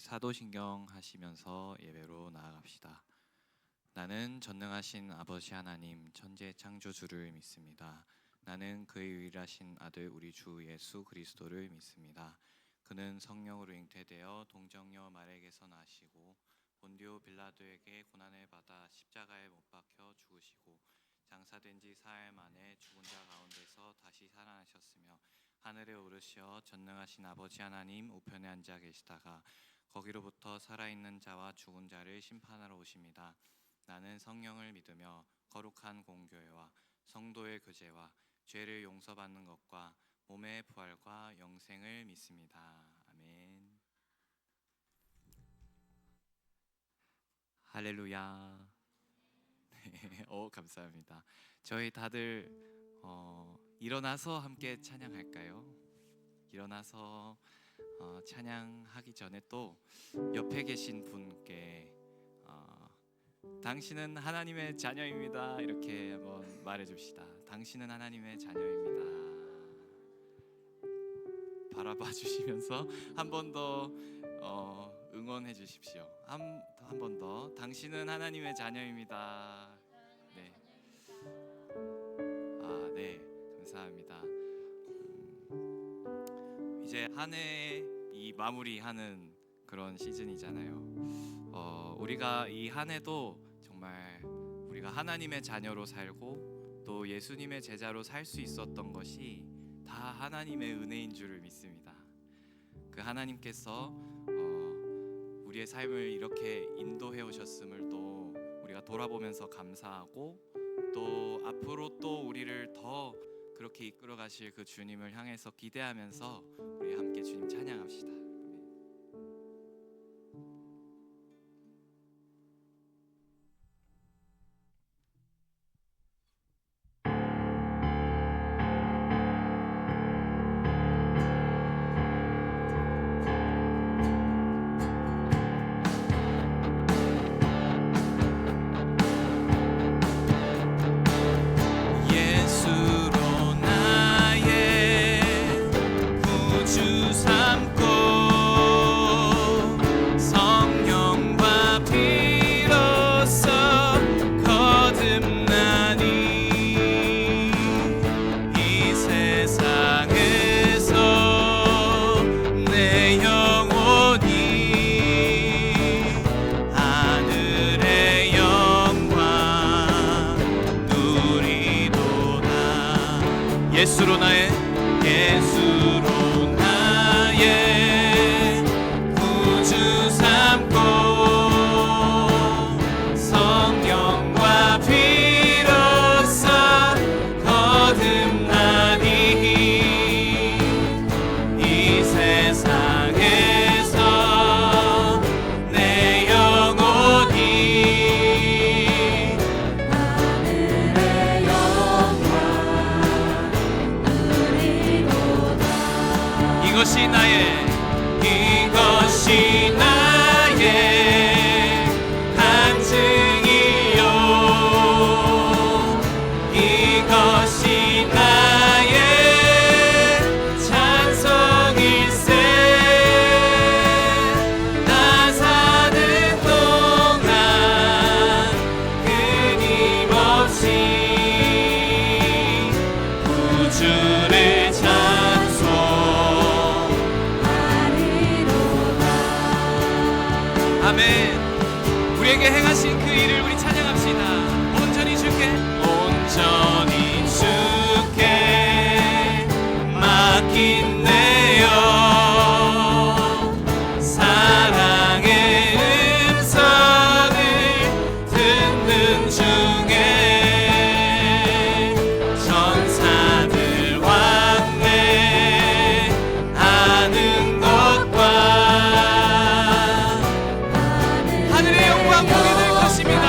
사도신경 하시면서 예배로 나아갑시다. 나는 전능하신 아버지 하나님 천지의 창조주를 믿습니다. 나는 그의 유일하신 아들 우리 주 예수 그리스도를 믿습니다. 그는 성령으로 잉태되어 동정녀 마리아에게서 나시고 본디오 빌라도에게 고난을 받아 십자가에 못 박혀 죽으시고 장사된 지 사흘 만에 죽은 자 가운데서 다시 살아나셨으며 하늘에 오르시어 전능하신 아버지 하나님 우편에 앉아 계시다가 거기로부터 살아있는 자와 죽은 자를 심판하러 오십니다. 나는 성령을 믿으며 거룩한 공교회와 성도의 교제와 죄를 용서받는 것과 몸의 부활과 영생을 믿습니다. 아멘. 할렐루야. 네, 감사합니다. 저희 다들 일어나서 함께 찬양할까요? 일어나서 찬양하기 전에 또 옆에 계신 분께 당신은 하나님의 자녀입니다 이렇게 한번 말해줍시다. 당신은 하나님의 자녀입니다. 바라봐 주시면서 한 번 더 응원해 주십시오. 한 번 더. 당신은 하나님의 자녀입니다. 네. 네, 감사합니다. 이제 한 해 이 마무리하는 그런 시즌이잖아요. 우리가 이 한 해도 정말 우리가 하나님의 자녀로 살고 또 예수님의 제자로 살 수 있었던 것이 다 하나님의 은혜인 줄을 믿습니다. 그 하나님께서 우리의 삶을 이렇게 인도해 오셨음을 또 우리가 돌아보면서 감사하고 또 앞으로 또 우리를 더 그렇게 이끌어 가실 그 주님을 향해서 기대하면서 우리 함께 주님 찬양합시다. 예수로 나의 구주 삼고 성령과 피로써 거듭나니 이 세상에서 내 영혼이 하늘의 영광 이것이 나의 간증이요 이것이 나의 찬송일세 나 사는 동안 끊임없이 구주를 아멘. 우리에게 행하신 그 일을 우리 찬양합시다. 온전히 주께 맡긴 내요 사랑의 음성을 듣는 중에 천사들 왕래하는 것과 하늘의 영광 보게 될 것입니다.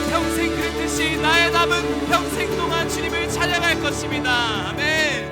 평생 그랬듯이 나의 남은 평생 동안 주님을 찬양할 것입니다. 아멘.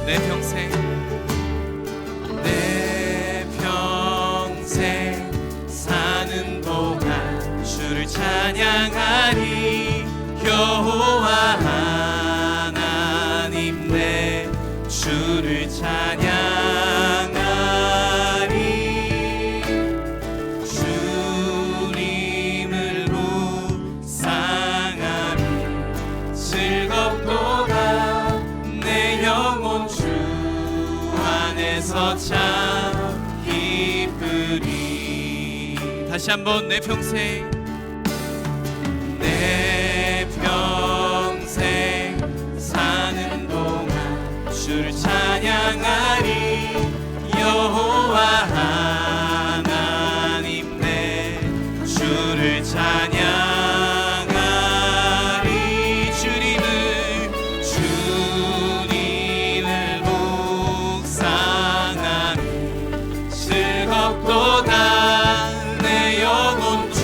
내 평생 사는 동안 주를 찬양하리. 여호와 하나님 내 주를 찬양하리. 주님을 묵상하리. 즐겁도다 내 영혼 주 안에서 참 기쁘리. 다시 한번 내 평생 사는 동안 주를 찬양하리. 여호와 하나님 내 주를 찬양하리. 주님을 묵상하리. 즐겁도다 내 영혼 주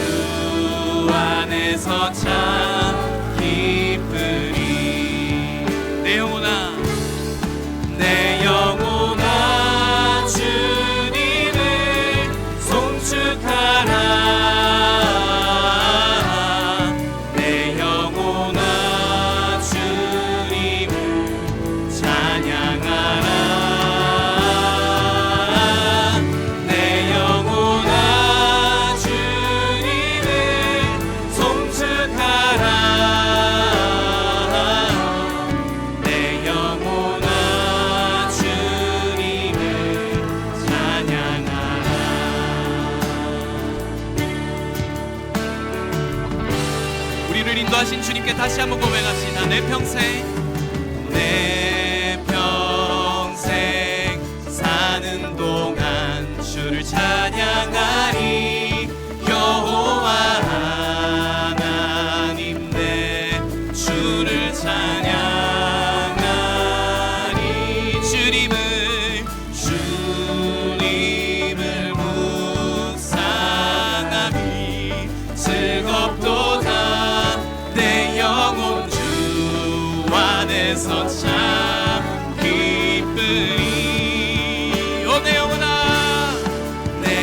안에서 참 기쁘리. 내 영혼아 주님을 송축하라. 내 영혼아 주님을 찬양하라. 내 영혼아 주님을 송축하라. 내 영혼아 주님을 찬양하라. 우리를 인도하신 주님께 다시 한번 고백합시다. 내 평생 사는 동안 주를 찬양하리. 여호와 하나님 내 주를 찬양하리. 주님을 묵상하리. 즐겁도다 내 영혼 주 안에서 참 기쁘리. 내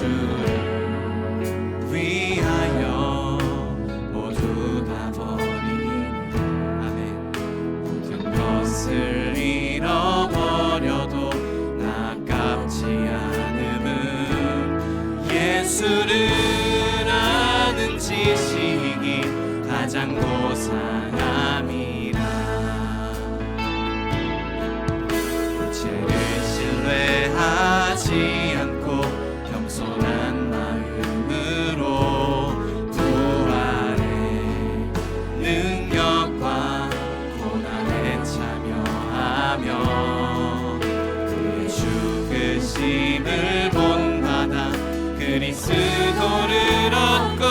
주를 위하여 모두 다 버리니 아멘. 모든 것을 잃어버려도 아깝지 않음은 예수를 아는 지식이 가장 고상함이라. 죄를 신뢰하지 않고 겸손한 마음으로 부활의 능력과 고난에 참여하며 그의 죽으심을 본받아 그리스도를 얻고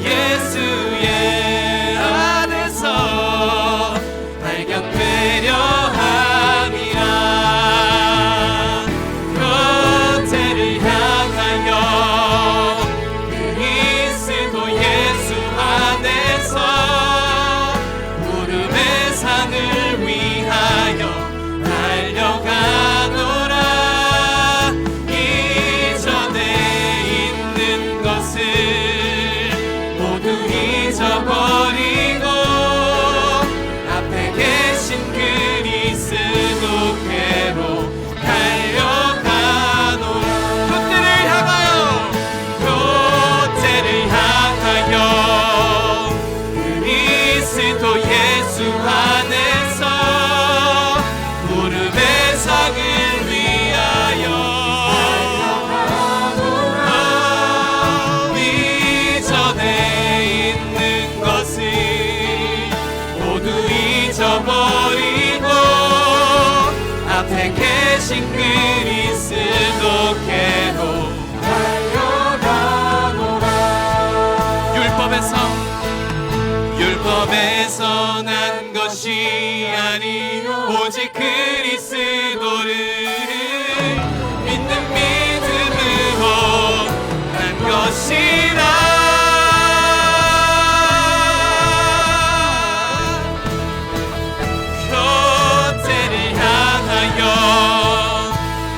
예수의 안에서 발견되려 함이라. 곁에를 향하여 그리스도 예수 안에서 구름의 상을 위하여 달려가노라. 이전에 있는 것을 모두 잊어버리고 앞에 계신 그리스도께로 달려가노라. 교태를 향하여 그리스도 예수 안에서 구름의 상을 위하여 이전에 있는 것을 모두 잊어버리고 앞에 계신 그리스도께로 달려가노라. 율법에서 난 것이 아니 오직 그리스도를 믿는 믿음으로 난 것이라. 곁에를 향하여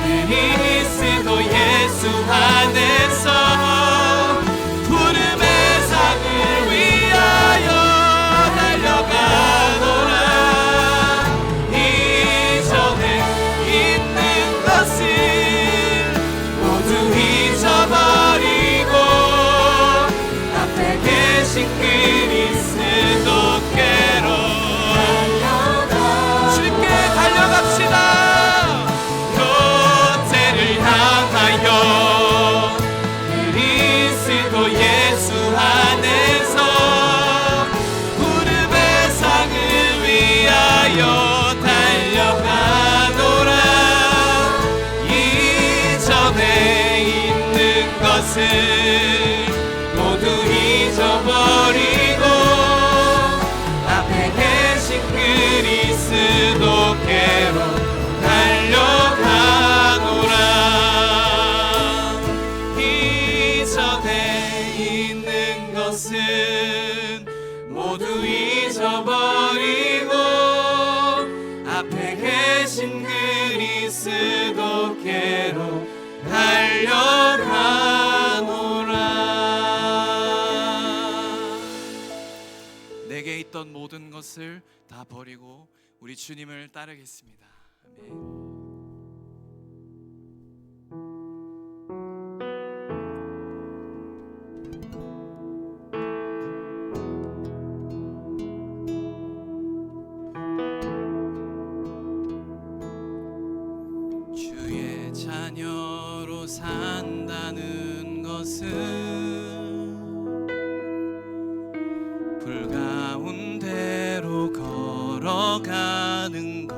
그리스도 예수 안에서 구름의 상을 위하여 달려가노라. 이전에 있는 것을 모두 잊어버리고 앞에 계신 그리스도께로 주님께 달려갑시다. 곁에를 향하여 그리스도 예수 안에서 구름의 상을 위하여 달려가노라. 이전에 있는 것을 모두 잊어버리고 앞에 계신 그리스도께로 달려가노라. 이전에 있는 것은 모두 잊어버리고 앞에 계신 그리스도께로 달려가노라. 내게 있던 모든 것을 다 버리고 우리 주님을 따르겠습니다. 아멘. 주의 자녀로 산다는 것은 불 가운데로 걸어가는 것,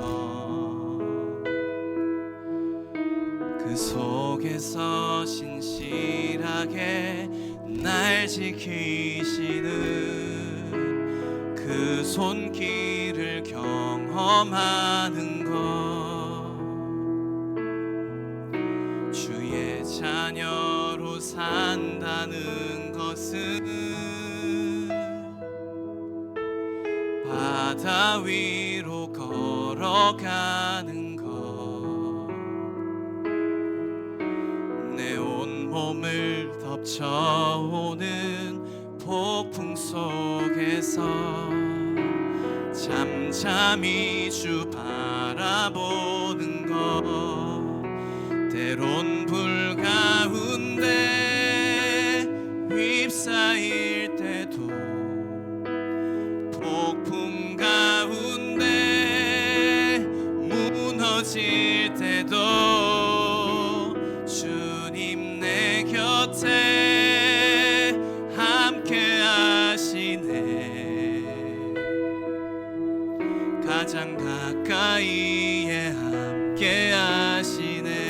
그 속에서 신실하게 날 지키시는 그 손길을 경험하는 것, 주의 자녀로 산다는 것은 바다 위로 걸어가는 것, 내 온 온몸을 덮쳐오는 폭풍 속에서 잠잠히 주 바라보는 것, 때론 불 가운데 휩싸일 때도, 폭풍 가운데 무너질 때도 주님 내 곁에 함께 하시네. 가장 가까이에 함께 하시네.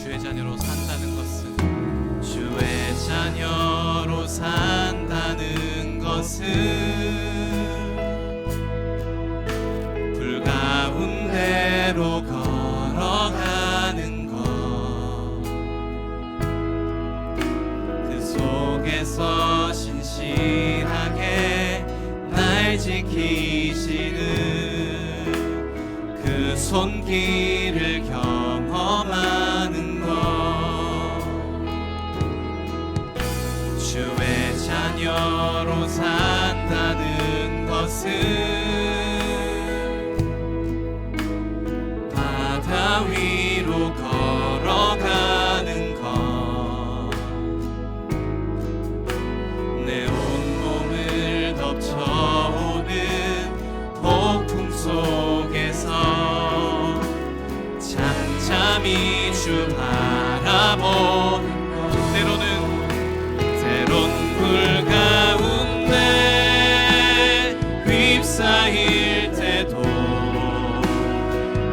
주의 자녀로 산다는 것은, 주의 자녀로 산다는 것은 불 가운데로 걸어가는 것, 그 속에서 신실하게 날 지키시는 그 손길을 경험하는 것, 주의 자녀로 산다는 것은 바다 위로 걸어가는 것, 내 온몸을 덮쳐오는 폭풍 속에서 잠잠히 주 바라보는 것, 때론 불 가운데 휩싸일 때도,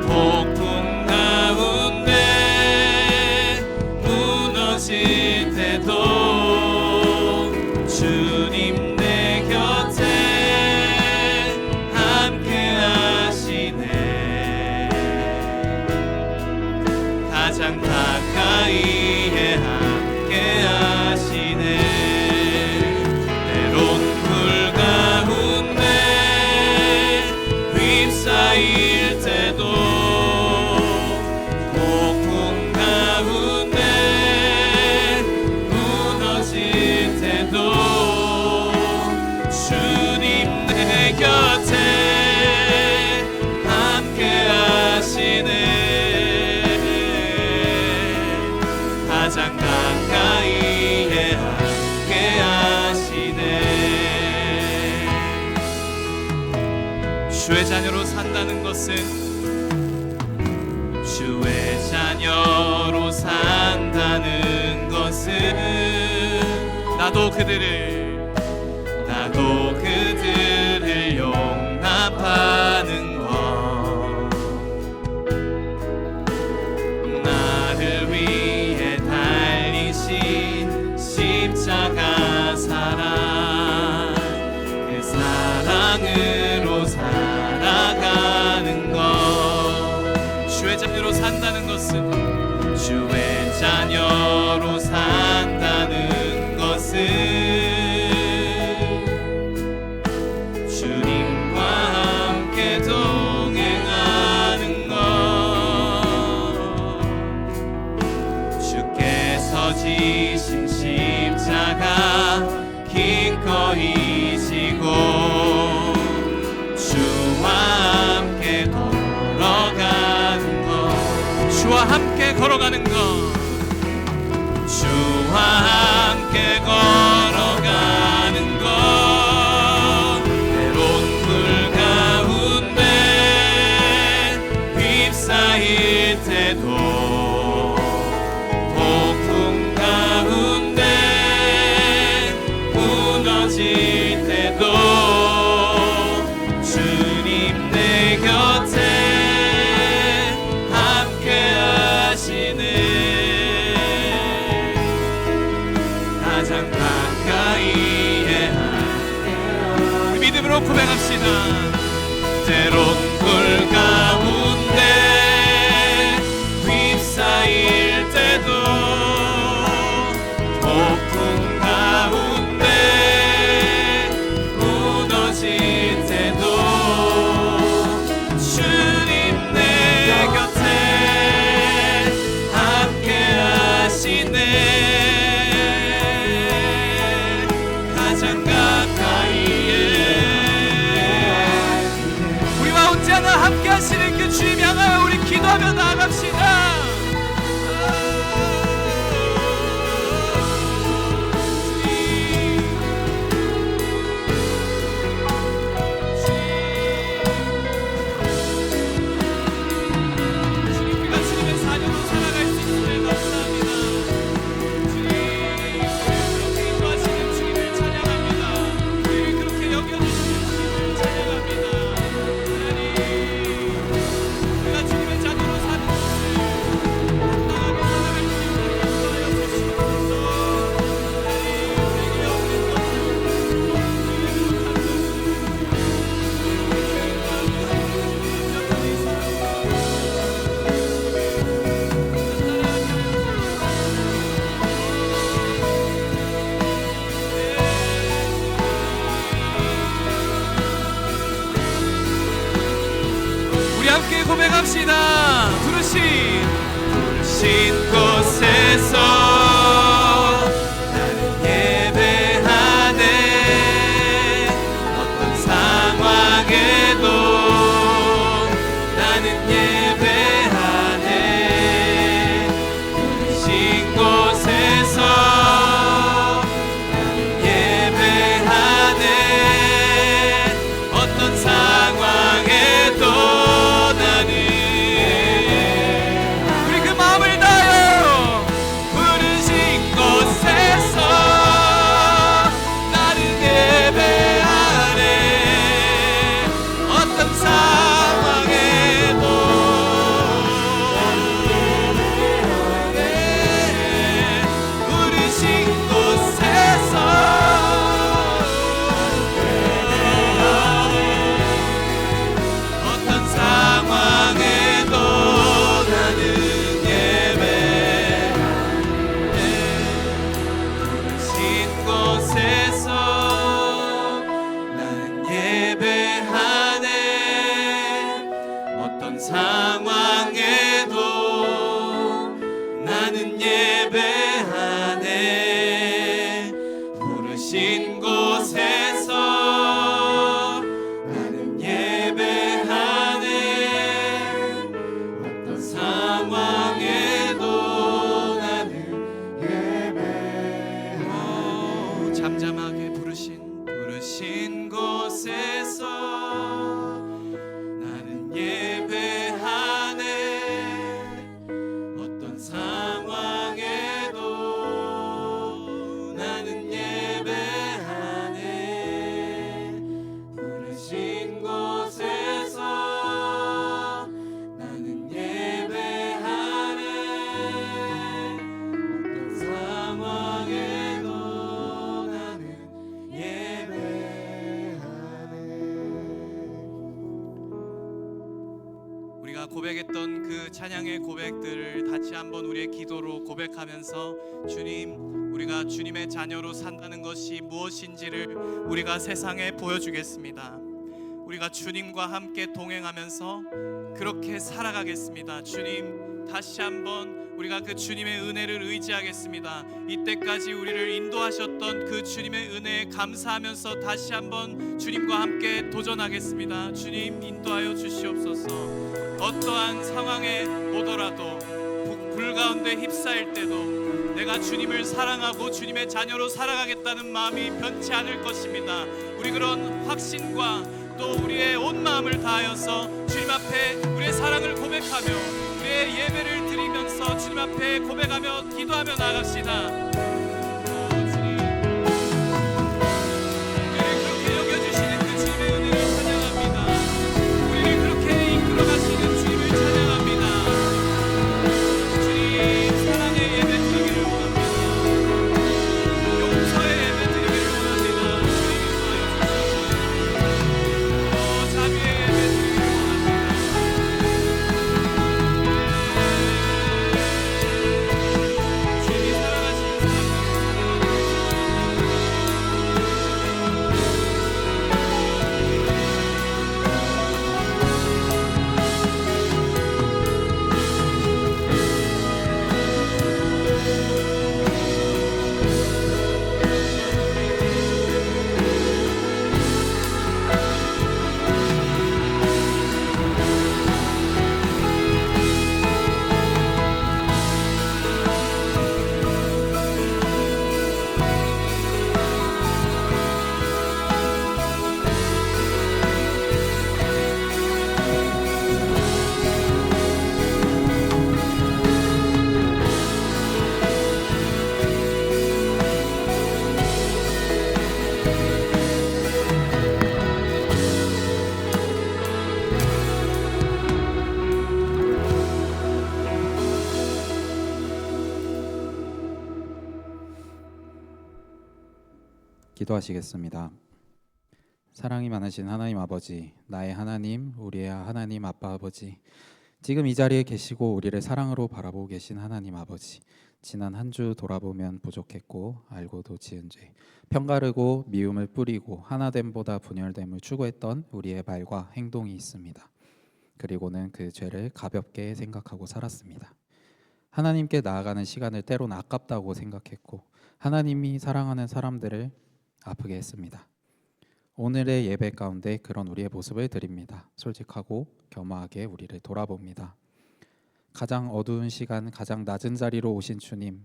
폭풍 가운데 무너질 때도 주님 내 곁에 함께 하시네. 가장 가까이에 함께 하시네. 때론 불 가운데 휩싸일 때도, 폭풍 가운데 무너질 때도 주님 내 곁에 함께 하시네. 가장 가까이에 함께 하시네. 주의 자녀로 산다는 것은, 주의 자녀로 산다는 것은 나도 그들을 용납하는 것, 나를 위해 달리신 십자가 사랑, 그 사랑으로 살아가는 것, 주의 자녀로 산다는 것은, 주의 자녀로 산다는 것은 주님과 함께 동행하는 것, 주께서 지신 십자가 기꺼이 지고 주와 함께 걸어가는 것, 주와 함께 걸어가는 것, 주와 함께 걸어가는 것, 때론 불 가운데 휩싸일 때도, 폭풍 가운데 무너질 때도 주님 내 곁에 함께 하시네. 믿음으로 고백합시다. 때론 불 가운데 휩싸일 때도 폭풍 가운데 무너질 때도 주님 내 곁에 함께 하시네. 가장 가까이에 우리와 언제나 함께 하시는 그 주님 향하여 우리 기도하며 나아갑시다. 함께 고백합시다. 부르신 곳에서 나는 예배하네. 어떤 상황에도 나는 예배하네. 부르신 곳에서 나는 예배하네. 어떤 상황에도 잠잠하게 부르신 곳에서 나는 예배하네. 어떤 상황에도 나는 예배하네. 부르신 곳에서 나는 예배하네. 어떤 상황에도 우리가 고백했던 그 찬양의 고백들을 다시 한번 우리의 기도로 고백하면서 주님, 우리가 주님의 자녀로 산다는 것이 무엇인지를 우리가 세상에 보여주겠습니다. 우리가 주님과 함께 동행하면서 그렇게 살아가겠습니다. 주님, 다시 한번 우리가 그 주님의 은혜를 의지하겠습니다. 이때까지 우리를 인도하셨던 그 주님의 은혜에 감사하면서 다시 한번 주님과 함께 도전하겠습니다. 주님, 인도하여 주시옵소서. 어떠한 상황에 오더라도 불 가운데 휩싸일 때도 내가 주님을 사랑하고 주님의 자녀로 살아가겠다는 마음이 변치 않을 것입니다. 우리 그런 확신과 또 우리의 온 마음을 다하여서 주님 앞에 우리의 사랑을 고백하며 우리의 예배를 드리면서 주님 앞에 고백하며 기도하며 나갑시다. 기도하시겠습니다. 사랑이 많으신 하나님 아버지, 나의 하나님, 우리의 하나님 아빠 아버지, 지금 이 자리에 계시고 우리를 사랑으로 바라보고 계신 하나님 아버지, 지난 한 주 돌아보면 부족했고 알고도 지은 죄, 편가르고 미움을 뿌리고 하나됨보다 분열됨을 추구했던 우리의 말과 행동이 있습니다. 그리고는 그 죄를 가볍게 생각하고 살았습니다. 하나님께 나아가는 시간을 때론 아깝다고 생각했고 하나님이 사랑하는 사람들을 아프게 했습니다. 오늘의 예배 가운데 그런 우리의 모습을 드립니다. 솔직하고 겸허하게 우리를 돌아봅니다. 가장 어두운 시간, 가장 낮은 자리로 오신 주님,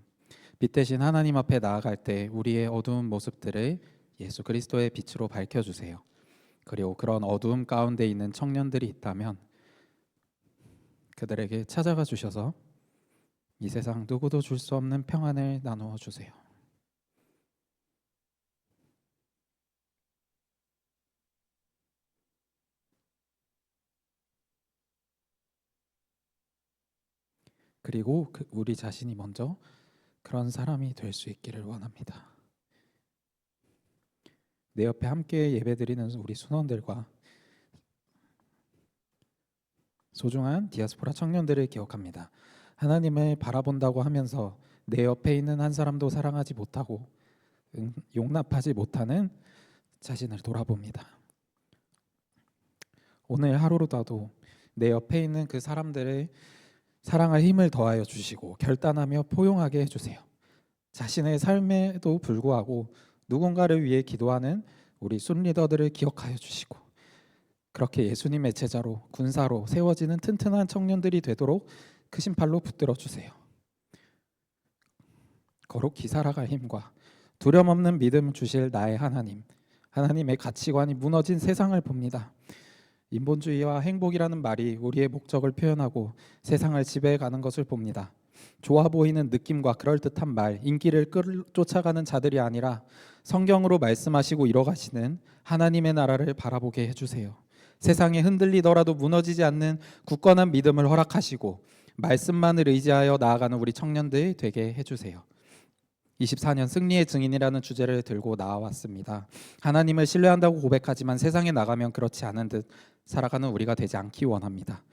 빛 대신 하나님 앞에 나아갈 때 우리의 어두운 모습들을 예수 그리스도의 빛으로 밝혀주세요. 그리고 그런 어두움 가운데 있는 청년들이 있다면 그들에게 찾아가 주셔서 이 세상 누구도 줄 수 없는 평안을 나누어 주세요. 그리고 우리 자신이 먼저 그런 사람이 될 수 있기를 원합니다. 내 옆에 함께 예배드리는 우리 순원들과 소중한 디아스포라 청년들을 기억합니다. 하나님을 바라본다고 하면서 내 옆에 있는 한 사람도 사랑하지 못하고 용납하지 못하는 자신을 돌아봅니다. 오늘 하루로라도 내 옆에 있는 그 사람들을 사랑할 힘을 더하여 주시고 결단하며 포용하게 해주세요. 자신의 삶에도 불구하고 누군가를 위해 기도하는 우리 순리더들을 기억하여 주시고 그렇게 예수님의 제자로 군사로 세워지는 튼튼한 청년들이 되도록 크신 팔로 붙들어 주세요. 거룩히 살아갈 힘과 두려움 없는 믿음 주실 나의 하나님, 하나님의 가치관이 무너진 세상을 봅니다. 인본주의와 행복이라는 말이 우리의 목적을 표현하고 세상을 지배해가는 것을 봅니다. 좋아 보이는 느낌과 그럴듯한 말, 인기를 쫓아가는 자들이 아니라 성경으로 말씀하시고 이뤄가시는 하나님의 나라를 바라보게 해주세요. 세상에 흔들리더라도 무너지지 않는 굳건한 믿음을 허락하시고 말씀만을 의지하여 나아가는 우리 청년들 되게 해주세요. 24년 승리의 증인이라는 주제를 들고 나와왔습니다. 하나님을 신뢰한다고 고백하지만 세상에 나가면 그렇지 않은 듯 살아가는 우리가 되지 않기 원합니다.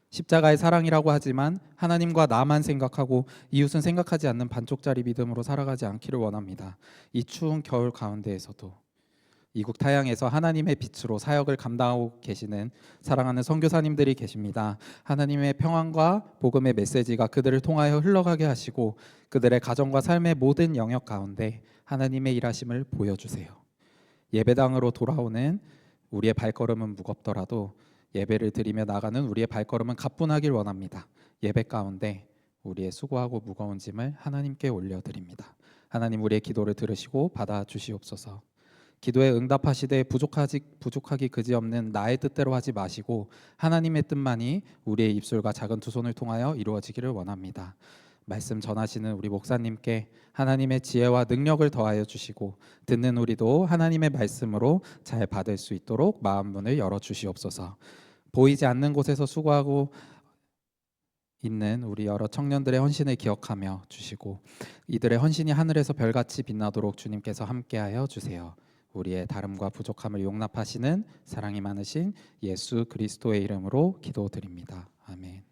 십자가의 사랑이라고 하지만 하나님과 나만 생각하고 이웃은 생각하지 않는 반쪽짜리 믿음으로 살아가지 않기를 원합니다. 이 추운 겨울 가운데에서도 이국 타양에서 하나님의 빛으로 사역을 감당하고 계시는 사랑하는 선교사님들이 계십니다. 하나님의 평안과 복음의 메시지가 그들을 통하여 흘러가게 하시고 그들의 가정과 삶의 모든 영역 가운데 하나님의 일하심을 보여주세요. 예배당으로 돌아오는 우리의 발걸음은 무겁더라도 예배를 드리며 나가는 우리의 발걸음은 가뿐하길 원합니다. 예배 가운데 우리의 수고하고 무거운 짐을 하나님께 올려드립니다. 하나님 우리의 기도를 들으시고 받아주시옵소서. 기도에 응답하시되 부족하기 그지없는 나의 뜻대로 하지 마시고 하나님의 뜻만이 우리의 입술과 작은 두 손을 통하여 이루어지기를 원합니다. 말씀 전하시는 우리 목사님께 하나님의 지혜와 능력을 더하여 주시고 듣는 우리도 하나님의 말씀으로 잘 받을 수 있도록 마음 문을 열어 주시옵소서. 보이지 않는 곳에서 수고하고 있는 우리 여러 청년들의 헌신을 기억하며 주시고 이들의 헌신이 하늘에서 별같이 빛나도록 주님께서 함께하여 주세요. 우리의 다름과 부족함을 용납하시는 사랑이 많으신 예수 그리스도의 이름으로 기도드립니다. 아멘.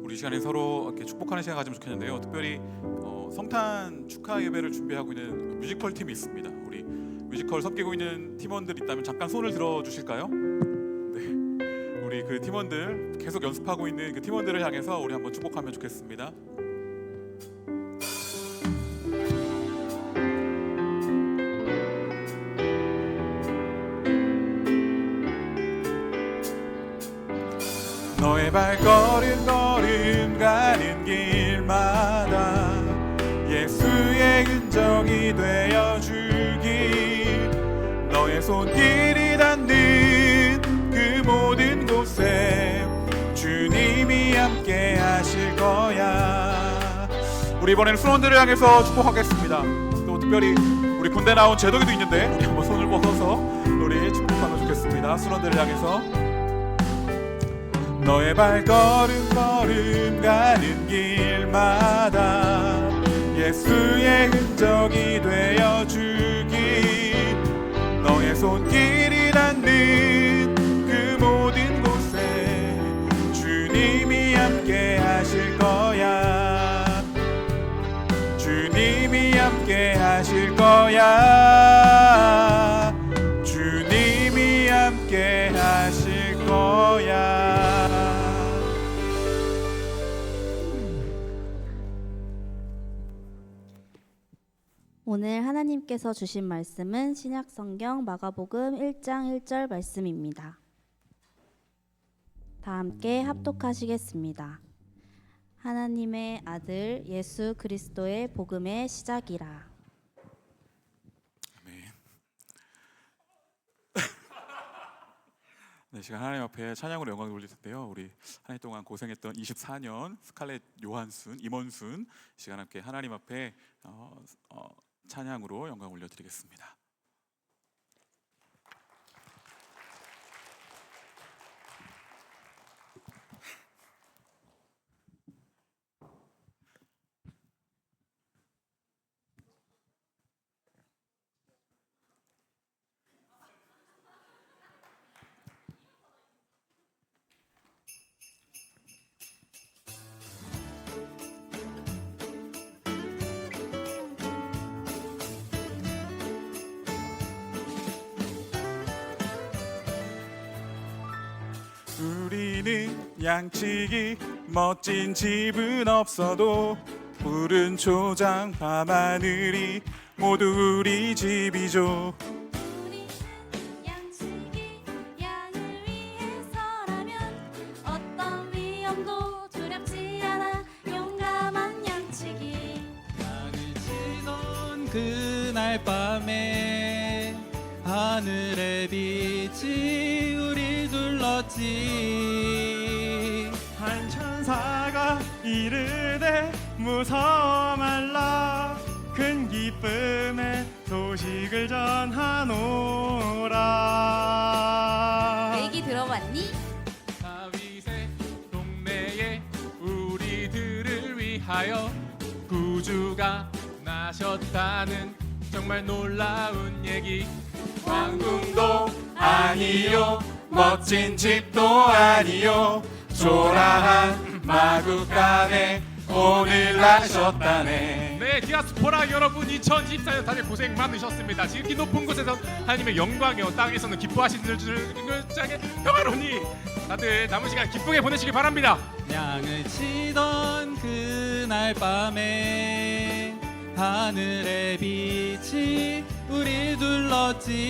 우리 시간에 서로 이렇게 축복하는 시간 가지면 좋겠는데요. 특별히 성탄 축하 예배를 준비하고 있는 뮤지컬 팀이 있습니다. 우리 뮤지컬 섬기고 있는 팀원들 있다면 잠깐 손을 들어 주실까요? 네, 우리 그 팀원들 계속 연습하고 있는 그 팀원들을 향해서 우리 한번 축복하면 좋겠습니다. 너의 발걸음 걸음 가는 길마다 예수의 흔적이 되어주길 너의 손길이 닿는 그 모든 곳에 주님이 함께 하실 거야. 우리 이번에는 순원들을 향해서 축복하겠습니다. 또 특별히 우리 군대 나온 제독이도 있는데 우리 한번 손을 뻗어서 우리 축복하면 좋겠습니다. 순원들을 향해서 너의 발걸음 걸음 가는 길마다 예수의 흔적이 되어주기 너의 손길이 닿는 그 모든 곳에 주님이 함께 하실 거야 주님이 함께 하실 거야 주님이 함께 하실 거야. 오늘 하나님께서 주신 말씀은 신약성경 마가복음 1장 1절 말씀입니다. 다 함께 합독하시겠습니다. 하나님의 아들 예수 그리스도의 복음의 시작이라. 아멘. 네, 시간 하나님 앞에 찬양으로 영광을 돌릴 텐데요. 우리 한 해 동안 고생했던 24년 스칼렛 요한순, 임원순 시간 함께 하나님 앞에 찬양으로 영광 올려드리겠습니다. 우리는 양치기 멋진 집은 없어도 푸른 초장 밤하늘이 모두 우리 집이죠. 우리 양치기 양을 위해서라면 어떤 위험도 두렵지 않아 용감한 양치기. 양을 치던 그날 밤에 하늘의 빛이 우리 둘렀지. 한 천사가 이르되 무서워 말라 큰 기쁨의 소식을 전하노라. 얘기 들어봤니? 다윗의 동네에 우리들을 위하여 구주가 나셨다는 정말 놀라운 얘기. 왕궁도 아니요 멋진 집도 아니요 초라한 마구간에 오늘 나셨다네. 네, 디아스포라 여러분 2024년 다들 고생 많으셨습니다. 지극히 높은 곳에서 하나님의 영광이요 땅에서는 기뻐하시는 줄 장에 평화로니 다들 남은 시간 기쁘게 보내시길 바랍니다. 양을 치던 그날 밤에 하늘의 빛이 우리 둘렀지.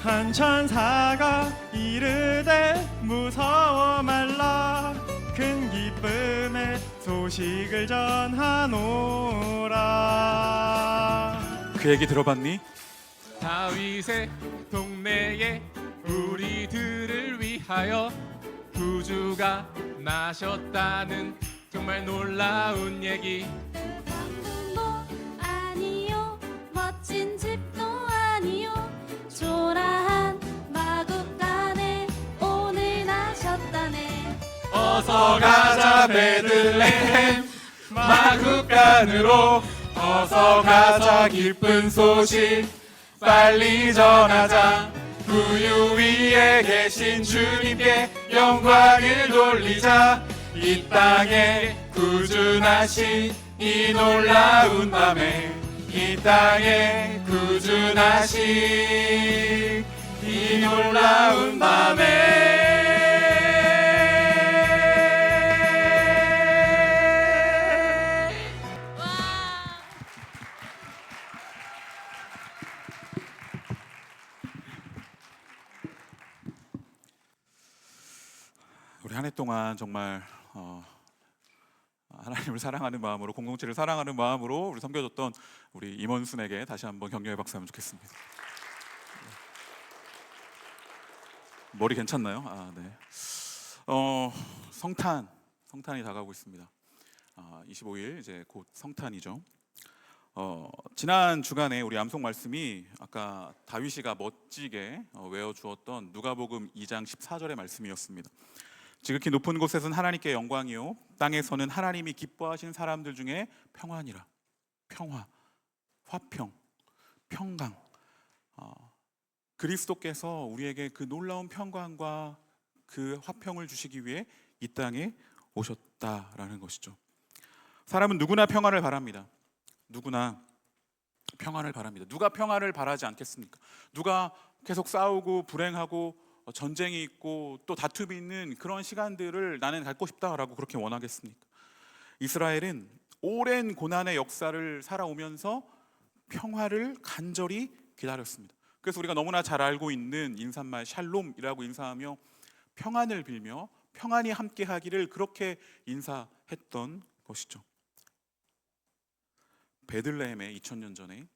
한 천사가 이르되 무서워 말라 큰 기쁨의 소식을 전하노라. 그 얘기 들어봤니? 다윗의 동네에 우리들을 위하여 구주가 나셨다는 정말 놀라운 얘기. 왕궁도 아니요 멋진 집도 아니요 초라한 마구간에 오늘 나셨다네. 어서 가자 베들레헴 마구간으로 어서 가자 기쁜 소식 빨리 전하자. 구유 위에 계신 주님께 영광을 돌리자. 이 땅에 구주나신 이 놀라운 밤에 이 땅에 구주나신 이 놀라운 밤에 우리 한 해 동안 정말 하나님을 사랑하는 마음으로 공동체를 사랑하는 마음으로 우리 섬겨줬던 우리 임원순에게 다시 한번 격려의 박수 하면 좋겠습니다. 머리 괜찮나요? 아, 네. 성탄이 다가오고 있습니다. 25일 이제 곧 성탄이죠. 지난 주간에 우리 암송 말씀이 아까 다윗이가 멋지게 외워주었던 누가복음 2장 14절의 말씀이었습니다. 지극히 높은 곳에서는 하나님께 영광이요 땅에서는 하나님이 기뻐하신 사람들 중에 평안이라. 평화, 화평, 평강. 그리스도께서 우리에게 그 놀라운 평강과 그 화평을 주시기 위해 이 땅에 오셨다라는 것이죠. 사람은 누구나 평안을 바랍니다. 누구나 평안을 바랍니다. 누가 평안을 바라지 않겠습니까? 누가 계속 싸우고 불행하고 전쟁이 있고 또 다툼이 있는 그런 시간들을 나는 갖고 싶다라고 그렇게 원하겠습니까? 이스라엘은 오랜 고난의 역사를 살아오면서 평화를 간절히 기다렸습니다. 그래서 우리가 너무나 잘 알고 있는 인사말 샬롬이라고 인사하며 평안을 빌며 평안이 함께하기를 그렇게 인사했던 것이죠. 베들레헴에 2000년 전에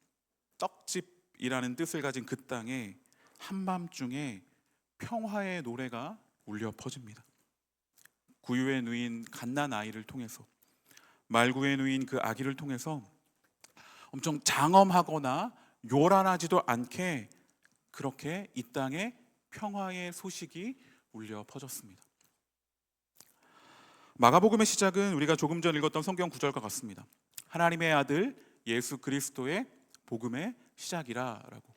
떡집이라는 뜻을 가진 그 땅에 한밤중에 평화의 노래가 울려 퍼집니다. 구유에 누인 갓난 아이를 통해서, 말구에 누인 그 아기를 통해서 엄청 장엄하거나 요란하지도 않게 그렇게 이 땅에 평화의 소식이 울려 퍼졌습니다. 마가복음의 시작은 우리가 조금 전 읽었던 성경 구절과 같습니다. 하나님의 아들 예수 그리스도의 복음의 시작이라라고.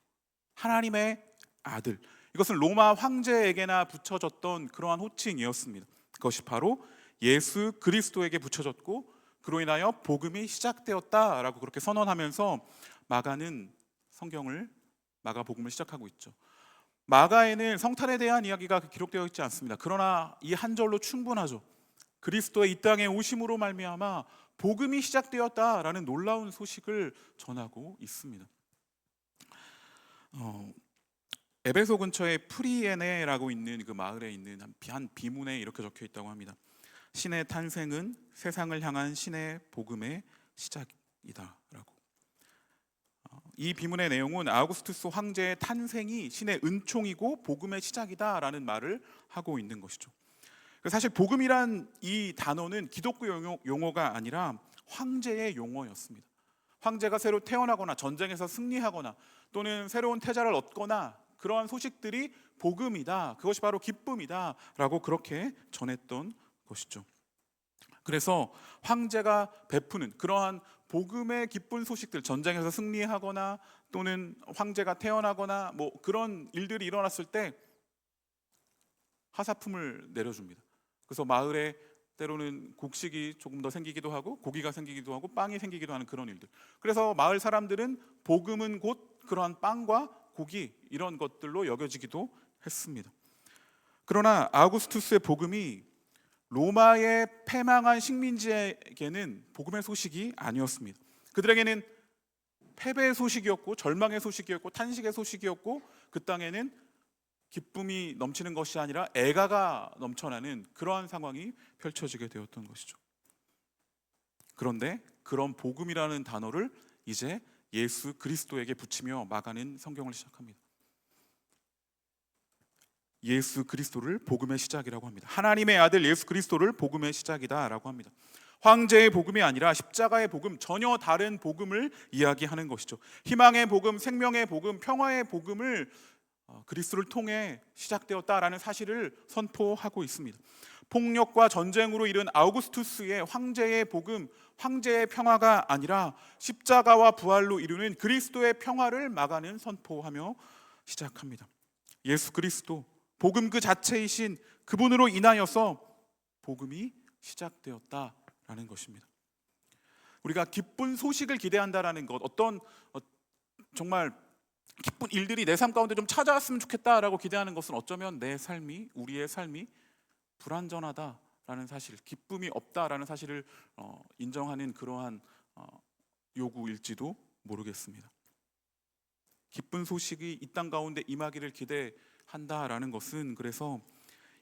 하나님의 아들, 이것은 로마 황제에게나 붙여졌던 그러한 호칭이었습니다. 그것이 바로 예수 그리스도에게 붙여졌고 그로 인하여 복음이 시작되었다라고 그렇게 선언하면서 마가는 마가복음을 시작하고 있죠. 마가에는 성탄에 대한 이야기가 기록되어 있지 않습니다. 그러나 이 한 절로 충분하죠. 그리스도의 이 땅에 오심으로 말미암아 복음이 시작되었다라는 놀라운 소식을 전하고 있습니다. 에베소 근처에 프리에네라고 있는 그 마을에 있는 한 비문에 이렇게 적혀 있다고 합니다. 신의 탄생은 세상을 향한 신의 복음의 시작이다라고. 이 비문의 내용은 아우구스투스 황제의 탄생이 신의 은총이고 복음의 시작이다라는 말을 하고 있는 것이죠. 사실 복음이란 이 단어는 기독교 용어가 아니라 황제의 용어였습니다. 황제가 새로 태어나거나 전쟁에서 승리하거나 또는 새로운 태자를 얻거나 그러한 소식들이 복음이다, 그것이 바로 기쁨이다 라고 그렇게 전했던 것이죠. 그래서 황제가 베푸는 그러한 복음의 기쁜 소식들, 전쟁에서 승리하거나 또는 황제가 태어나거나 뭐 그런 일들이 일어났을 때 하사품을 내려줍니다. 그래서 마을에 때로는 곡식이 조금 더 생기기도 하고 고기가 생기기도 하고 빵이 생기기도 하는 그런 일들. 그래서 마을 사람들은 복음은 곧 그러한 빵과 고기 이런 것들로 여겨지기도 했습니다. 그러나 아우구스투스의 복음이 로마의 패망한 식민지에게는 복음의 소식이 아니었습니다. 그들에게는 패배의 소식이었고 절망의 소식이었고 탄식의 소식이었고 그 땅에는 기쁨이 넘치는 것이 아니라 애가가 넘쳐나는 그러한 상황이 펼쳐지게 되었던 것이죠. 그런데 그런 복음이라는 단어를 이제 예수 그리스도에게 붙이며 마가는 성경을 시작합니다. 예수 그리스도를 복음의 시작이라고 합니다. 하나님의 아들 예수 그리스도를 복음의 시작이다라고 합니다. 황제의 복음이 아니라 십자가의 복음, 전혀 다른 복음을 이야기하는 것이죠. 희망의 복음, 생명의 복음, 평화의 복음을 그리스도를 통해 시작되었다라는 사실을 선포하고 있습니다. 폭력과 전쟁으로 이른 아우구스투스의 황제의 복음, 황제의 평화가 아니라 십자가와 부활로 이루는 그리스도의 평화를 마가는 선포하며 시작합니다. 예수 그리스도, 복음 그 자체이신 그분으로 인하여서 복음이 시작되었다라는 것입니다. 우리가 기쁜 소식을 기대한다라는 것, 어떤 정말 기쁜 일들이 내 삶 가운데 좀 찾아왔으면 좋겠다라고 기대하는 것은 어쩌면 내 삶이, 우리의 삶이 불완전하다라는 사실, 기쁨이 없다라는 사실을 인정하는 그러한 요구일지도 모르겠습니다. 기쁜 소식이 이 땅 가운데 임하기를 기대한다라는 것은 그래서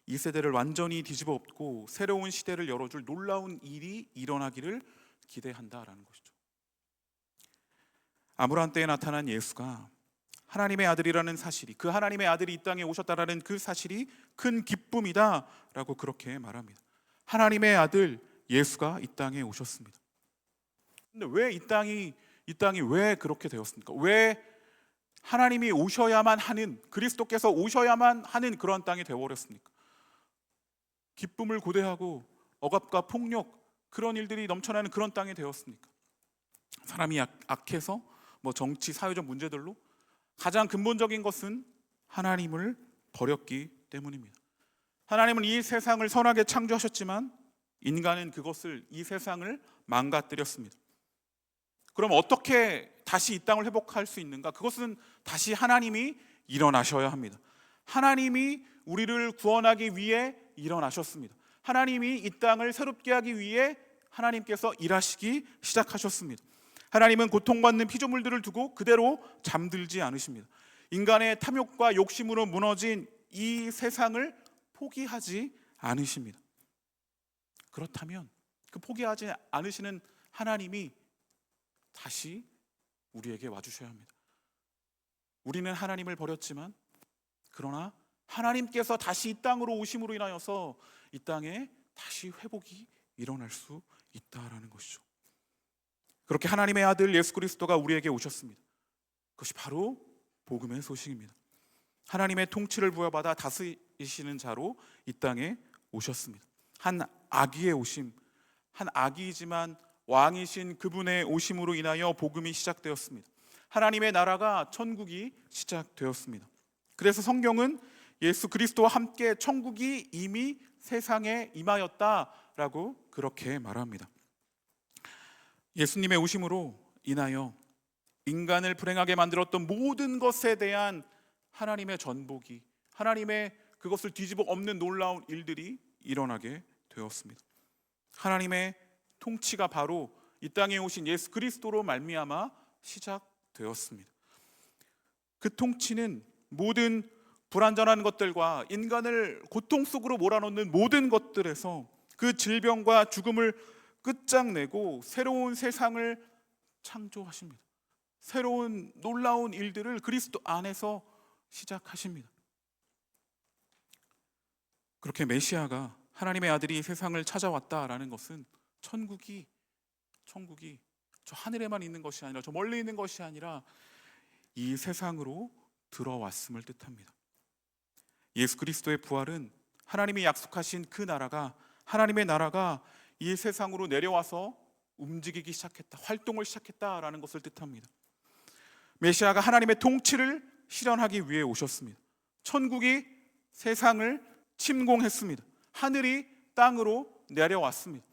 이 세대를 완전히 뒤집어 엎고 새로운 시대를 열어줄 놀라운 일이 일어나기를 기대한다라는 것이죠. 아무런 때에 나타난 예수가 하나님의 아들이라는 사실이, 그 하나님의 아들이 이 땅에 오셨다라는 그 사실이 큰 기쁨이다라고 그렇게 말합니다. 하나님의 아들 예수가 이 땅에 오셨습니다. 근데 왜 이 땅이 왜 그렇게 되었습니까? 왜 하나님이 오셔야만 하는, 그리스도께서 오셔야만 하는 그런 땅이 되어버렸습니까? 기쁨을 고대하고 억압과 폭력, 그런 일들이 넘쳐나는 그런 땅이 되었습니까? 사람이 악해서 정치, 사회적 문제들로 가장 근본적인 것은 하나님을 버렸기 때문입니다. 하나님은 이 세상을 선하게 창조하셨지만 인간은 이 세상을 망가뜨렸습니다. 그럼 어떻게 다시 이 땅을 회복할 수 있는가? 그것은 다시 하나님이 일어나셔야 합니다. 하나님이 우리를 구원하기 위해 일어나셨습니다. 하나님이 이 땅을 새롭게 하기 위해 하나님께서 일하시기 시작하셨습니다. 하나님은 고통받는 피조물들을 두고 그대로 잠들지 않으십니다. 인간의 탐욕과 욕심으로 무너진 이 세상을 포기하지 않으십니다. 그렇다면 그 포기하지 않으시는 하나님이 다시 우리에게 와주셔야 합니다. 우리는 하나님을 버렸지만 그러나 하나님께서 다시 이 땅으로 오심으로 인하여서 이 땅에 다시 회복이 일어날 수 있다라는 것이죠. 그렇게 하나님의 아들 예수 그리스도가 우리에게 오셨습니다. 그것이 바로 복음의 소식입니다. 하나님의 통치를 부여받아 다스리시는 자로 이 땅에 오셨습니다. 한 아기의 오심, 한 아기이지만 왕이신 그분의 오심으로 인하여 복음이 시작되었습니다. 하나님의 나라가 천국이 시작되었습니다. 그래서 성경은 예수 그리스도와 함께 천국이 이미 세상에 임하였다라고 그렇게 말합니다. 예수님의 오심으로 인하여 인간을 불행하게 만들었던 모든 것에 대한 하나님의 전복이, 하나님의 그것을 뒤집어 엎는 놀라운 일들이 일어나게 되었습니다. 하나님의 통치가 바로 이 땅에 오신 예수 그리스도로 말미암아 시작되었습니다. 그 통치는 모든 불완전한 것들과 인간을 고통 속으로 몰아넣는 모든 것들에서 그 질병과 죽음을 끝장내고 새로운 세상을 창조하십니다. 새로운 놀라운 일들을 그리스도 안에서 시작하십니다. 그렇게 메시아가 하나님의 아들이 세상을 찾아왔다라는 것은 천국이 저 하늘에만 있는 것이 아니라 저 멀리 있는 것이 아니라 이 세상으로 들어왔음을 뜻합니다. 예수 그리스도의 부활은 하나님이 약속하신 그 나라가, 하나님의 나라가 이 세상으로 내려와서 움직이기 시작했다, 활동을 시작했다라는 것을 뜻합니다. 메시아가 하나님의 통치를 실현하기 위해 오셨습니다. 천국이 세상을 침공했습니다. 하늘이 땅으로 내려왔습니다.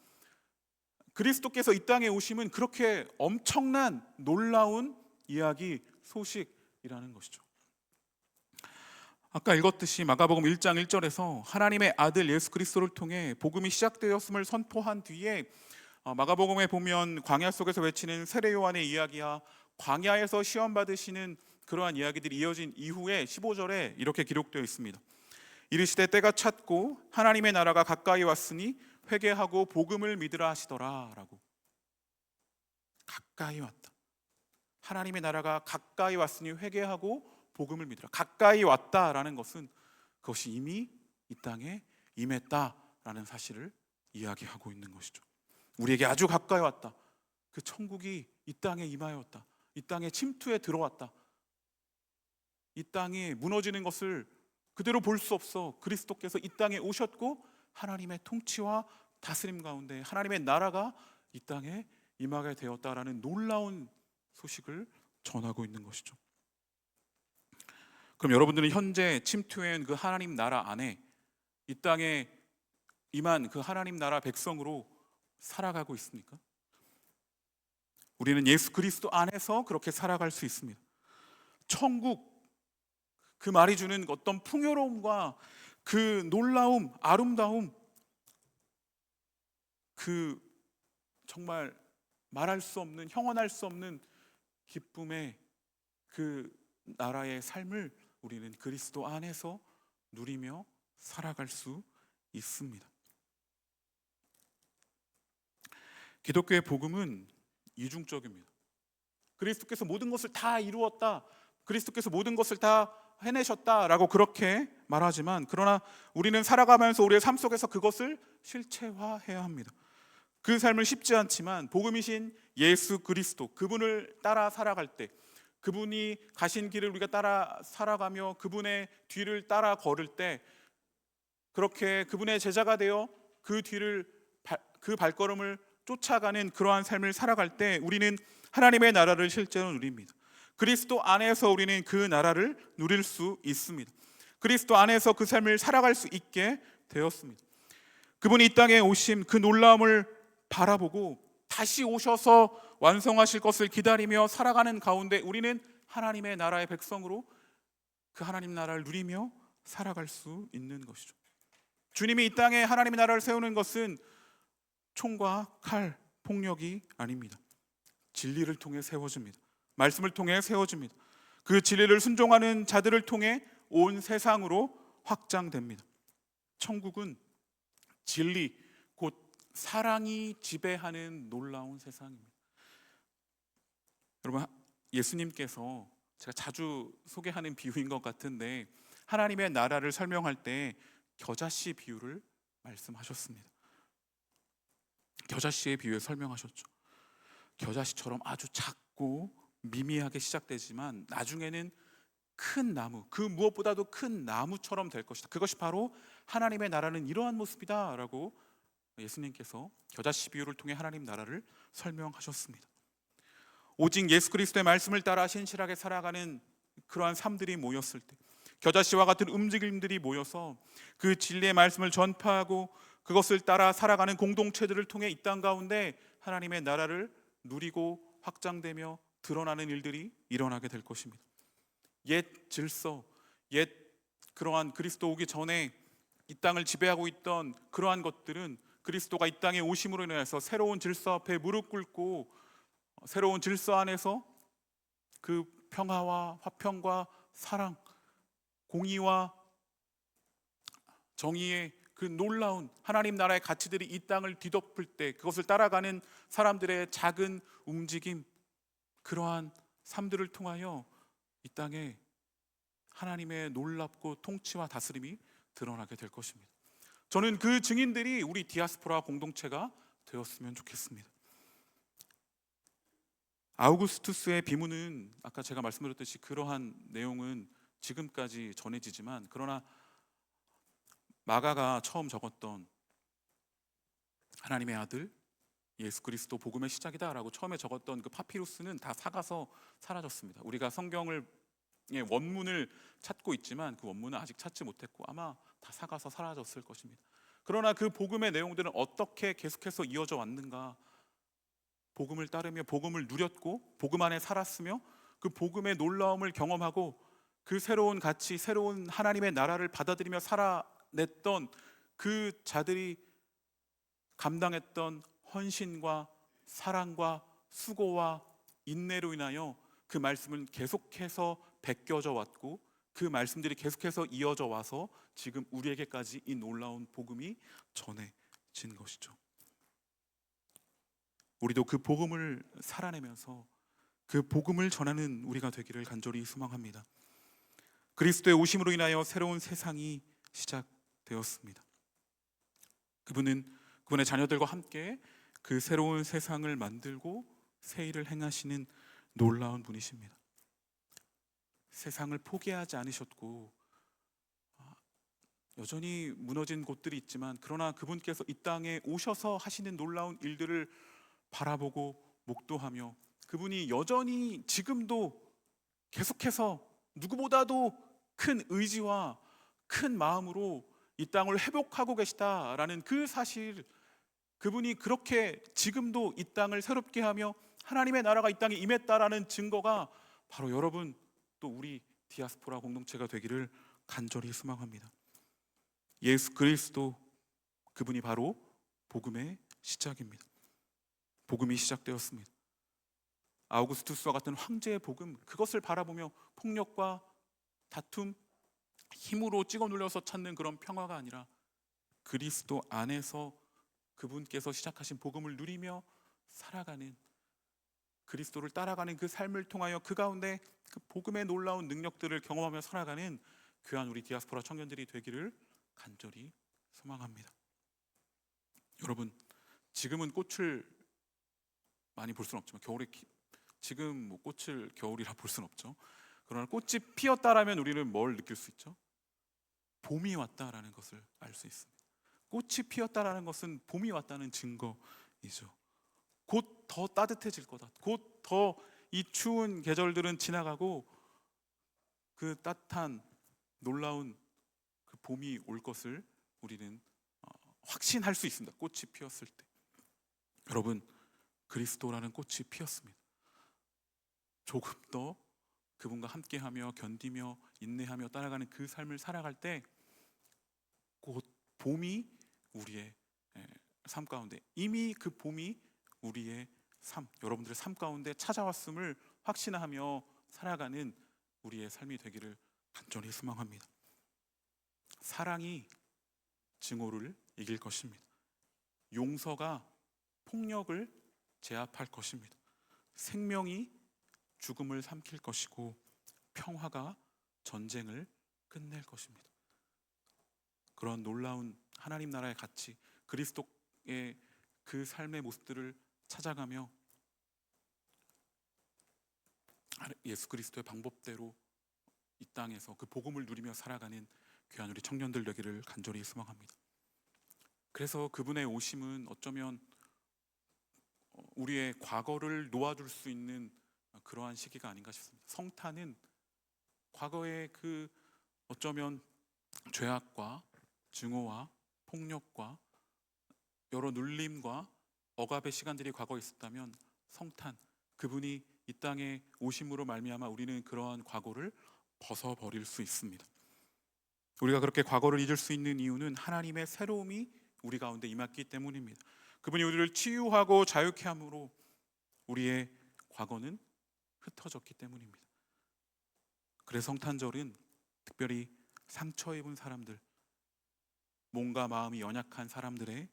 그리스도께서 이 땅에 오심은 그렇게 엄청난 놀라운 이야기, 소식이라는 것이죠. 아까 읽었듯이 마가복음 1장 1절에서 하나님의 아들 예수 그리스도를 통해 복음이 시작되었음을 선포한 뒤에 마가복음에 보면 광야 속에서 외치는 세례 요한의 이야기와 광야에서 시험 받으시는 그러한 이야기들이 이어진 이후에 15절에 이렇게 기록되어 있습니다. 이르시되 때가 찼고 하나님의 나라가 가까이 왔으니 회개하고 복음을 믿으라 하시더라 라고. 가까이 왔다. 하나님의 나라가 가까이 왔으니 회개하고 복음을 믿으라. 가까이 왔다라는 것은 그것이 이미 이 땅에 임했다라는 사실을 이야기하고 있는 것이죠. 우리에게 아주 가까이 왔다. 그 천국이 이 땅에 임하였다. 이 땅에 침투해 들어왔다. 이 땅이 무너지는 것을 그대로 볼 수 없어 그리스도께서 이 땅에 오셨고 하나님의 통치와 다스림 가운데 하나님의 나라가 이 땅에 임하게 되었다라는 놀라운 소식을 전하고 있는 것이죠. 그럼 여러분들은 현재 침투한 그 하나님 나라 안에 이 땅에 임한 그 하나님 나라 백성으로 살아가고 있습니까? 우리는 예수 그리스도 안에서 그렇게 살아갈 수 있습니다. 천국, 그 말이 주는 어떤 풍요로움과 그 놀라움, 아름다움, 그 정말 말할 수 없는, 형언할 수 없는 기쁨의 그 나라의 삶을 우리는 그리스도 안에서 누리며 살아갈 수 있습니다. 기독교의 복음은 이중적입니다. 그리스도께서 모든 것을 다 이루었다, 그리스도께서 모든 것을 다 해내셨다라고 그렇게 말하지만, 그러나 우리는 살아가면서 우리의 삶 속에서 그것을 실체화해야 합니다. 그 삶을 쉽지 않지만 복음이신 예수 그리스도, 그분을 따라 살아갈 때, 그분이 가신 길을 우리가 따라 살아가며 그분의 뒤를 따라 걸을 때, 그렇게 그분의 제자가 되어 그 뒤를 그 발걸음을 쫓아가는 그러한 삶을 살아갈 때 우리는 하나님의 나라를 실제로 누립니다. 그리스도 안에서 우리는 그 나라를 누릴 수 있습니다. 그리스도 안에서 그 삶을 살아갈 수 있게 되었습니다. 그분이 이 땅에 오신 그 놀라움을 바라보고 다시 오셔서 완성하실 것을 기다리며 살아가는 가운데 우리는 하나님의 나라의 백성으로 그 하나님 나라를 누리며 살아갈 수 있는 것이죠. 주님이 이 땅에 하나님의 나라를 세우는 것은 총과 칼, 폭력이 아닙니다. 진리를 통해 세워집니다. 말씀을 통해 세워집니다. 그 진리를 순종하는 자들을 통해 온 세상으로 확장됩니다. 천국은 진리, 곧 사랑이 지배하는 놀라운 세상입니다. 여러분, 예수님께서 제가 자주 소개하는 비유인 것 같은데 하나님의 나라를 설명할 때 겨자씨 비유를 말씀하셨습니다. 겨자씨의 비유에 설명하셨죠. 겨자씨처럼 아주 작고 미미하게 시작되지만 나중에는 큰 나무, 그 무엇보다도 큰 나무처럼 될 것이다. 그것이 바로 하나님의 나라는 이러한 모습이다 라고 예수님께서 겨자씨 비유를 통해 하나님 나라를 설명하셨습니다. 오직 예수 그리스도의 말씀을 따라 신실하게 살아가는 그러한 삶들이 모였을 때, 겨자씨와 같은 움직임들이 모여서 그 진리의 말씀을 전파하고 그것을 따라 살아가는 공동체들을 통해 이 땅 가운데 하나님의 나라를 누리고 확장되며 드러나는 일들이 일어나게 될 것입니다. 옛 질서, 옛 그러한 그리스도 오기 전에 이 땅을 지배하고 있던 그러한 것들은 그리스도가 이 땅에 오심으로 인해서 새로운 질서 앞에 무릎 꿇고 새로운 질서 안에서 그 평화와 화평과 사랑, 공의와 정의의 그 놀라운 하나님 나라의 가치들이 이 땅을 뒤덮을 때 그것을 따라가는 사람들의 작은 움직임, 그러한 삶들을 통하여 이 땅에 하나님의 놀랍고 통치와 다스림이 드러나게 될 것입니다. 저는 그 증인들이 우리 디아스포라 공동체가 되었으면 좋겠습니다. 아우구스투스의 비문은 아까 제가 말씀드렸듯이 그러한 내용은 지금까지 전해지지만, 그러나 마가가 처음 적었던 하나님의 아들 예수 그리스도 복음의 시작이다라고 처음에 적었던 그 파피루스는 다 삭아서 사라졌습니다. 우리가 성경을 원문을 찾고 있지만 그 원문은 아직 찾지 못했고 아마 다 삭아서 사라졌을 것입니다. 그러나 그 복음의 내용들은 어떻게 계속해서 이어져 왔는가? 복음을 따르며 복음을 누렸고 복음 안에 살았으며 그 복음의 놀라움을 경험하고 그 새로운 가치, 새로운 하나님의 나라를 받아들이며 살아냈던 그 자들이 감당했던 헌신과 사랑과 수고와 인내로 인하여 그 말씀은 계속해서 베껴져 왔고 그 말씀들이 계속해서 이어져 와서 지금 우리에게까지 이 놀라운 복음이 전해진 것이죠. 우리도 그 복음을 살아내면서 그 복음을 전하는 우리가 되기를 간절히 소망합니다. 그리스도의 오심으로 인하여 새로운 세상이 시작되었습니다. 그분은 그분의 자녀들과 함께 그 새로운 세상을 만들고 새 일을 행하시는 놀라운 분이십니다. 세상을 포기하지 않으셨고 여전히 무너진 곳들이 있지만 그러나 그분께서 이 땅에 오셔서 하시는 놀라운 일들을 바라보고 목도하며 그분이 여전히 지금도 계속해서 누구보다도 큰 의지와 큰 마음으로 이 땅을 회복하고 계시다라는 그 사실, 그분이 그렇게 지금도 이 땅을 새롭게 하며 하나님의 나라가 이 땅에 임했다라는 증거가 바로 여러분 또 우리 디아스포라 공동체가 되기를 간절히 소망합니다. 예수 그리스도 그분이 바로 복음의 시작입니다. 복음이 시작되었습니다. 아우구스투스와 같은 황제의 복음, 그것을 바라보며 폭력과 다툼, 힘으로 찍어 눌려서 찾는 그런 평화가 아니라 그리스도 안에서 그분께서 시작하신 복음을 누리며 살아가는, 그리스도를 따라가는 그 삶을 통하여 그 가운데 그 복음의 놀라운 능력들을 경험하며 살아가는 귀한 우리 디아스포라 청년들이 되기를 간절히 소망합니다. 여러분, 지금은 꽃을 많이 볼 수는 없지만 지금 뭐 꽃을 겨울이라 볼 수는 없죠. 그러나 꽃이 피었다라면 우리는 뭘 느낄 수 있죠? 봄이 왔다라는 것을 알 수 있습니다. 꽃이 피었다라는 것은 봄이 왔다는 증거이죠. 곧 더 따뜻해질 거다. 곧 더 이 추운 계절들은 지나가고 그 따뜻한 놀라운 그 봄이 올 것을 우리는 확신할 수 있습니다. 꽃이 피었을 때. 여러분, 그리스도라는 꽃이 피었습니다. 조금 더 그분과 함께하며 견디며 인내하며 따라가는 그 삶을 살아갈 때 곧 봄이 우리의 삶 가운데, 이미 그 봄이 우리의 삶, 여러분들의 삶 가운데 찾아왔음을 확신하며 살아가는 우리의 삶이 되기를 간절히 소망합니다. 사랑이 증오를 이길 것입니다. 용서가 폭력을 제압할 것입니다. 생명이 죽음을 삼킬 것이고 평화가 전쟁을 끝낼 것입니다. 그런 놀라운 하나님 나라의 가치, 그리스도의 그 삶의 모습들을 찾아가며 예수 그리스도의 방법대로 이 땅에서 그 복음을 누리며 살아가는 귀한 우리 청년들 되기를 간절히 소망합니다. 그래서 그분의 오심은 어쩌면 우리의 과거를 놓아줄 수 있는 그러한 시기가 아닌가 싶습니다. 성탄은 과거의 그 어쩌면 죄악과 증오와 폭력과 여러 눌림과 억압의 시간들이 과거에 있었다면 성탄, 그분이 이 땅에 오심으로 말미암아 우리는 그러한 과거를 벗어버릴 수 있습니다. 우리가 그렇게 과거를 잊을 수 있는 이유는 하나님의 새로움이 우리 가운데 임했기 때문입니다. 그분이 우리를 치유하고 자유케 함으로 우리의 과거는 흩어졌기 때문입니다. 그래서 성탄절은 특별히 상처 입은 사람들, 몸과 마음이 연약한 사람들의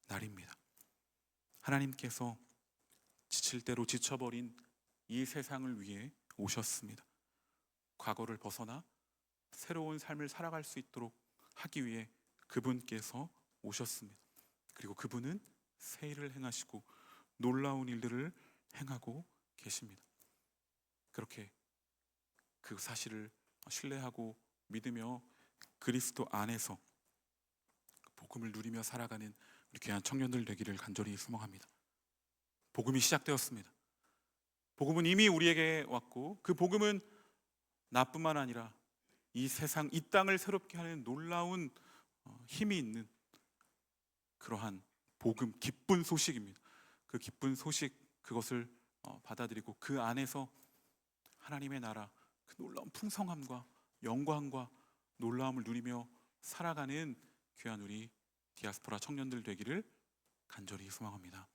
날입니다. 하나님께서 지칠 대로 지쳐버린 이 세상을 위해 오셨습니다. 과거를 벗어나 새로운 삶을 살아갈 수 있도록 하기 위해 그분께서 오셨습니다. 그리고 그분은 새 일을 행하시고 놀라운 일들을 행하고 계십니다. 그렇게 그 사실을 신뢰하고 믿으며 그리스도 안에서 복음을 누리며 살아가는 우리 귀한 청년들 되기를 간절히 소망합니다. 복음이 시작되었습니다. 복음은 이미 우리에게 왔고 그 복음은 나뿐만 아니라 이 세상, 이 땅을 새롭게 하는 놀라운 힘이 있는 그러한 복음, 기쁜 소식입니다. 그 기쁜 소식, 그것을 받아들이고 그 안에서 하나님의 나라, 그 놀라운 풍성함과 영광과 놀라움을 누리며 살아가는 귀한 우리 디아스포라 청년들 되기를 간절히 소망합니다.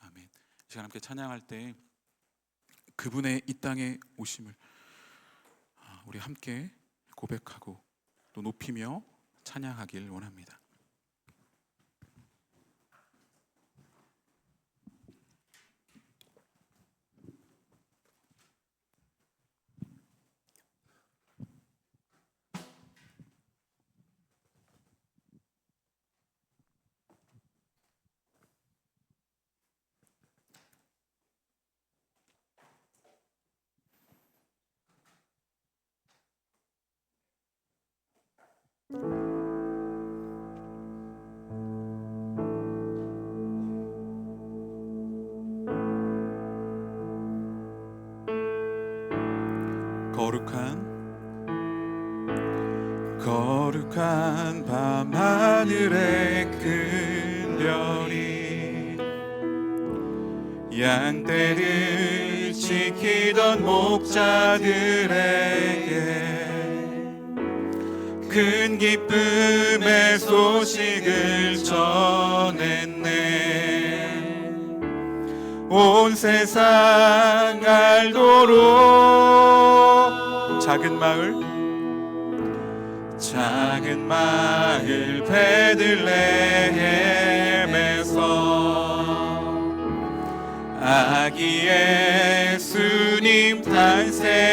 아멘. 이 시간 함께 찬양할 때 그분의 이 땅에 오심을 우리 함께 고백하고 또 높이며 찬양하길 원합니다. 거룩한 밤하늘의 큰 별이 양떼를 지키던 목자들에게 큰 기쁨의 소식을 전했네. 온 세상 알도록 작은 마을 베들레헴에서 아기 예수님 탄생했으니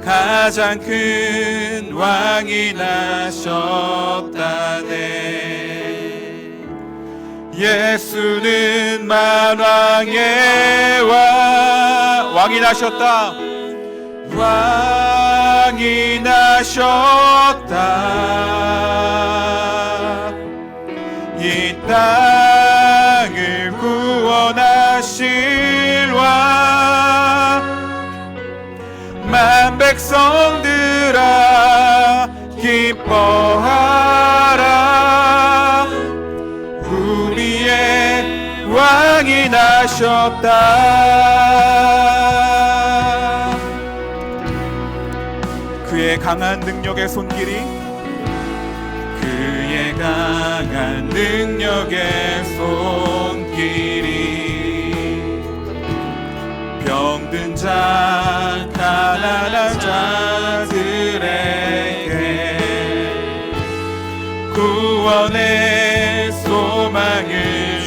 가장 큰 왕이 나셨다네. 예수는 만왕의 왕이 나셨다. 왕이 나셨다. 이 땅을 구원하실 왕, 만 백성들아 기뻐하라. 우리의 왕이 나셨다. 그의 강한 능력의 손길이, 그의 강한 능력의 손길이 병든 자 가난한 자들에게 구원의 소망을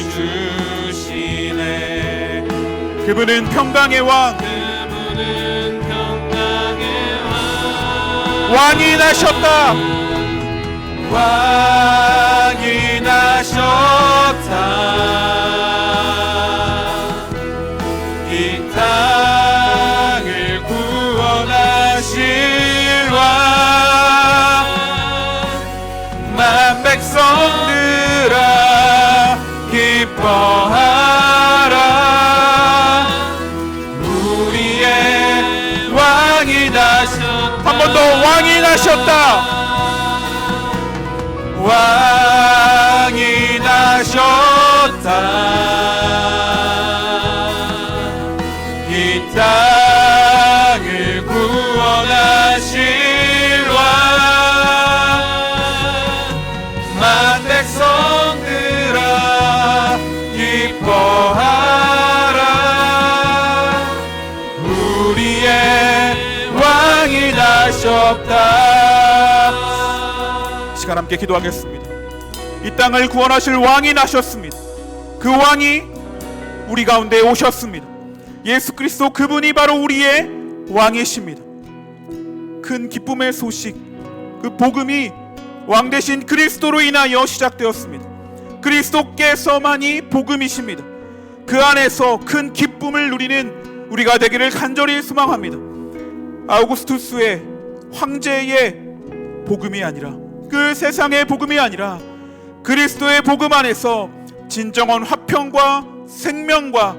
주시네. 그분은 평강의 왕, 왕이 나셨다. 왕이 나셨다. 이 땅을 구원하실 왕, 만 백성들아 기뻐하라. 우리의 왕이 나셨다. 한 번 더, 왕이 나셨다. 왕이 나셨다. 이 땅을 구원하실 왕, 만 백성들아 기뻐하라. 우리의 왕이 나셨다. 시간 함께 기도하겠습니다. 이 땅을 구원하실 왕이 나셨습니다. 그 왕이 우리 가운데 오셨습니다. 예수 그리스도, 그분이 바로 우리의 왕이십니다. 큰 기쁨의 소식, 그 복음이 왕 되신 그리스도로 인하여 시작되었습니다. 그리스도께서만이 복음이십니다. 그 안에서 큰 기쁨을 누리는 우리가 되기를 간절히 소망합니다. 아우구스투스의 황제의 복음이 아니라, 그 세상의 복음이 아니라 그리스도의 복음 안에서 진정한 화평과 생명과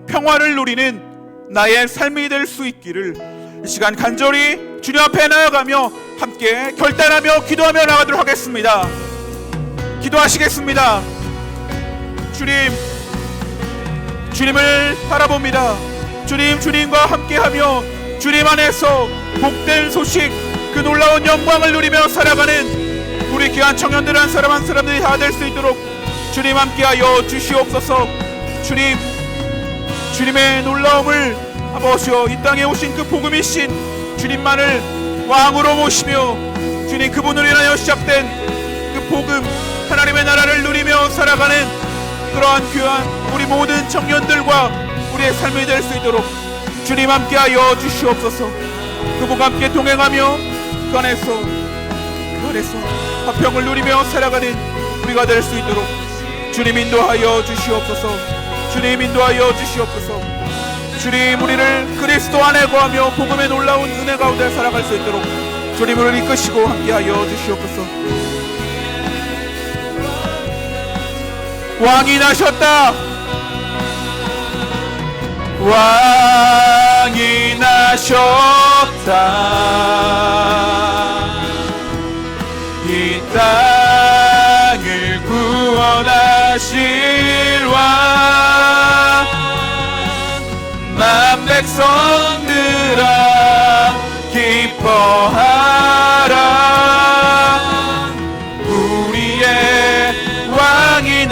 평화를 누리는 나의 삶이 될 수 있기를 이 시간 간절히 주님 앞에 나아가며 함께 결단하며 기도하며 나가도록 하겠습니다. 기도하시겠습니다. 주님을 바라봅니다. 주님과 함께하며 주님 안에서 복된 소식, 그 놀라운 영광을 누리며 살아가는 우리 귀한 청년들 한 사람 한 사람들이 다 될 수 있도록 주님 함께하여 주시옵소서. 주님의 놀라움을 아버지여, 이 땅에 오신 그 복음이신 주님만을 왕으로 모시며 주님, 그분을 인하여 시작된 그 복음, 하나님의 나라를 누리며 살아가는 그러한 귀한 우리 모든 청년들과 우리의 삶이 될 수 있도록 주님 함께하여 주시옵소서. 그분과 함께 동행하며 그 안에서 화평을 누리며 살아가는 우리가 될 수 있도록 주님 인도하여 주시옵소서. 주님 인도하여 주시옵소서. 주님, 우리를 그리스도 안에 거하며 복음의 놀라운 은혜 가운데 살아갈 수 있도록 주님 우리를 이끄시고 함께하여 주시옵소서. 왕이 나셨다. 왕이 나셨다. 이 땅을 구원하실 왕, 만 백성들아 기뻐하라. 우리의 왕이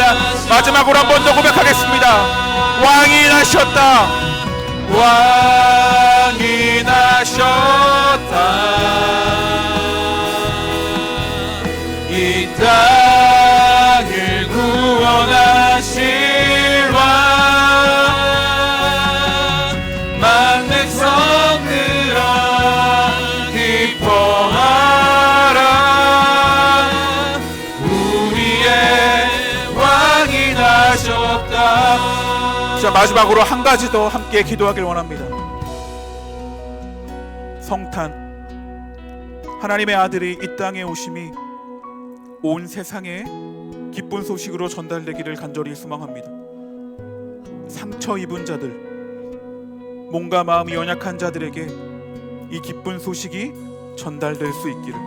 마지막으로 한 번 더 고백하겠습니다. 왕이 나셨다. 왕이 나셨다. 이 땅을 구원하실 왕, 만 백성들아 기뻐하라. 우리의 왕이 나셨다. 자, 마지막으로 한 가지 더 함께 기도하길 원합니다. 성탄, 하나님의 아들이 이 땅에 오심이 온 세상에 기쁜 소식으로 전달되기를 간절히 소망합니다. 상처 입은 자들, 몸과 마음이 연약한 자들에게 이 기쁜 소식이 전달될 수 있기를,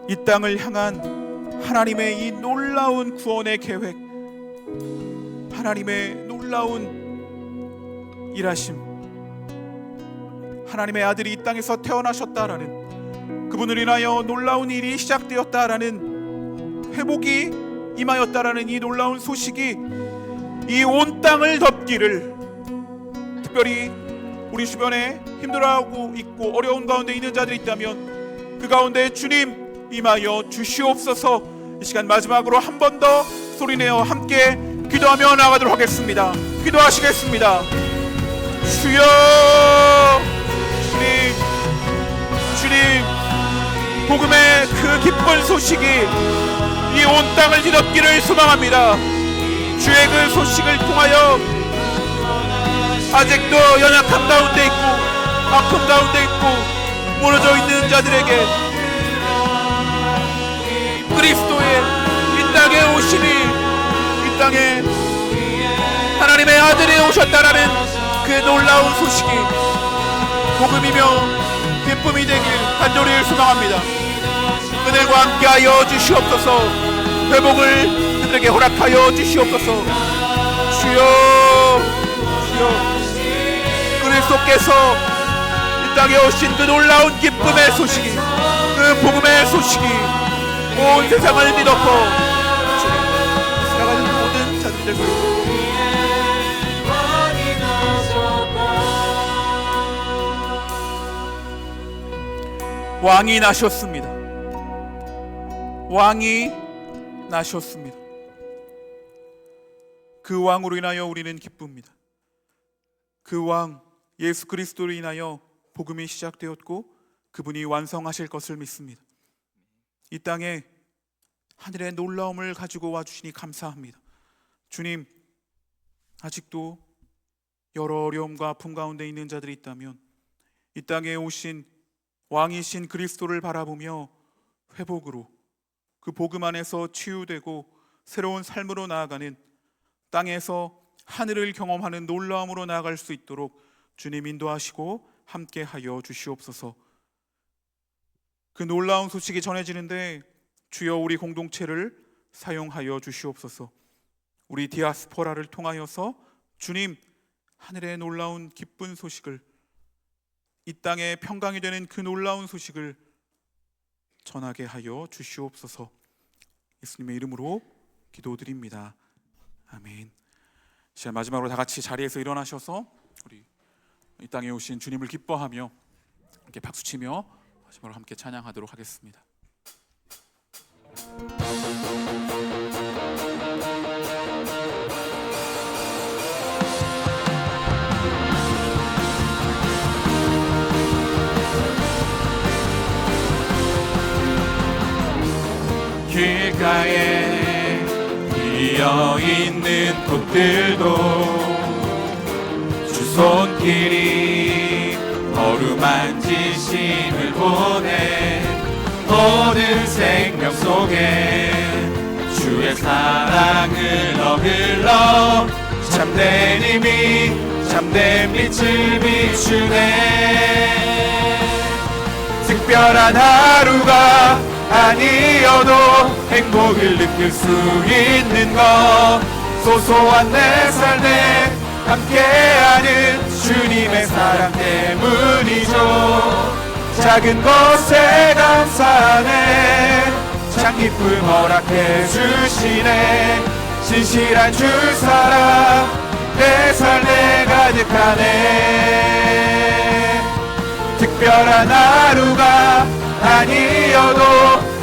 이 땅을 향한 하나님의 이 놀라운 구원의 계획, 하나님의 놀라운 일하심, 하나님의 아들이 이 땅에서 태어나셨다라는, 그분을 인하여 놀라운 일이 시작되었다라는, 회복이 임하였다라는 이 놀라운 소식이 이 온 땅을 덮기를, 특별히 우리 주변에 힘들어하고 있고 어려운 가운데 있는 자들이 있다면 그 가운데 주님 임하여 주시옵소서. 이 시간 마지막으로 한 번 더 소리내어 함께 기도하며 나가도록 하겠습니다. 기도하시겠습니다. 주여, 주님, 복음의 그 기쁜 소식이 이 온 땅을 뒤덮기를 소망합니다. 주의 그 소식을 통하여 아직도 연약함 가운데 있고 아픔 가운데 있고 무너져 있는 자들에게 그리스도의 이 땅에 오시니, 이 땅에 하나님의 아들이 오셨다라는 그 놀라운 소식이 복음이며 기쁨이 되길 간절히 소망합니다. 그들과 함께하여 주시옵소서. 회복을 그들에게 허락하여 주시옵소서. 주여, 주여, 그리스도께서 이 땅에 오신 그 놀라운 기쁨의 소식이, 그 복음의 소식이 온 세상을 뒤덮어 살아가는 모든 자들에게 왕이 나셨습니다. 왕이 나셨습니다. 그 왕으로 인하여 우리는 기쁩니다. 그 왕 예수 그리스도로 인하여 복음이 시작되었고 그분이 완성하실 것을 믿습니다. 이 땅에 하늘의 놀라움을 가지고 와주시니 감사합니다. 주님, 아직도 여러 어려움과 아픔 가운데 있는 자들이 있다면 이 땅에 오신 왕이신 그리스도를 바라보며 회복으로, 그 복음 안에서 치유되고 새로운 삶으로 나아가는, 땅에서 하늘을 경험하는 놀라움으로 나아갈 수 있도록 주님 인도하시고 함께하여 주시옵소서. 그 놀라운 소식이 전해지는데 주여 우리 공동체를 사용하여 주시옵소서. 우리 디아스포라를 통하여서 주님 하늘의 놀라운 기쁜 소식을, 이 땅에 평강이 되는 그 놀라운 소식을 전하게 하여 주시옵소서. 예수님의 이름으로 기도드립니다. 아멘. 시간 마지막으로 다 같이 자리에서 일어나셔서 우리 이 땅에 오신 주님을 기뻐하며 함께 박수치며 마지막으로 함께 찬양하도록 하겠습니다. 길가에 피어있는 꽃들도 주 손길이 어루만지심을 보내 모든 생명 속에 주의 사랑을 흘러 참된 힘이 참된 빛을 비추네. 특별한 하루가 아니어도 행복을 느낄 수 있는 것, 소소한 내 삶에 함께하는 주님의 사랑 때문이죠. 작은 것에 감사하네, 참 기쁨 허락해 주시네. 진실한 주 사랑 내 삶에 가득하네. 특별한 하루가 아니어도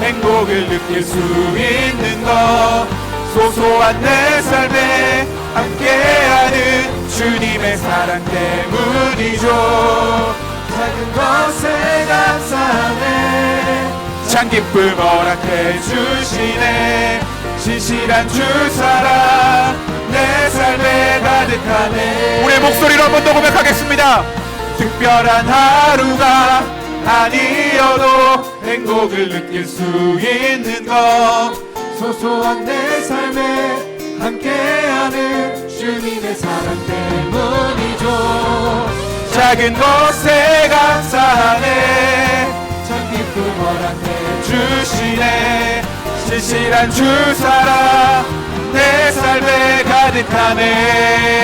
행복을 느낄 수 있는 것, 소소한 내 삶에 함께하는 주님의 사랑 때문이죠. 작은 것에 감사하네, 참 기쁨 허락해 주시네. 진실한 주 사랑 내 삶에 가득하네. 우리의 목소리로 한 번 더 고백하겠습니다. 특별한 하루가 아니어도 행복을 느낄 수 있는 것, 소소한 내 삶에 함께하는 주님의 사랑 때문이죠. 작은 것에 감사하네. 참 기쁨 허락해 주시네. 신실한 주 사랑 내 삶에 가득하네.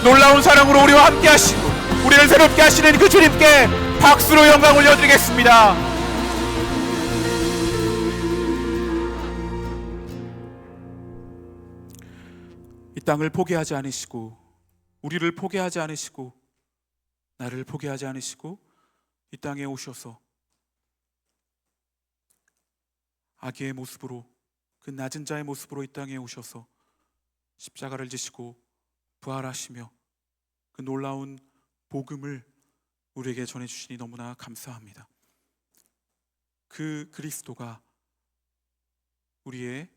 놀라운 사랑으로 우리와 함께 하시고 우리를 새롭게 하시는 그 주님께 박수로 영광 올려드리겠습니다. 이 땅을 포기하지 않으시고 우리를 포기하지 않으시고 나를 포기하지 않으시고 이 땅에 오셔서 아기의 모습으로, 그 낮은 자의 모습으로 이 땅에 오셔서 십자가를 지시고 부활하시며 그 놀라운 복음을 우리에게 전해주시니 너무나 감사합니다. 그 그리스도가 우리의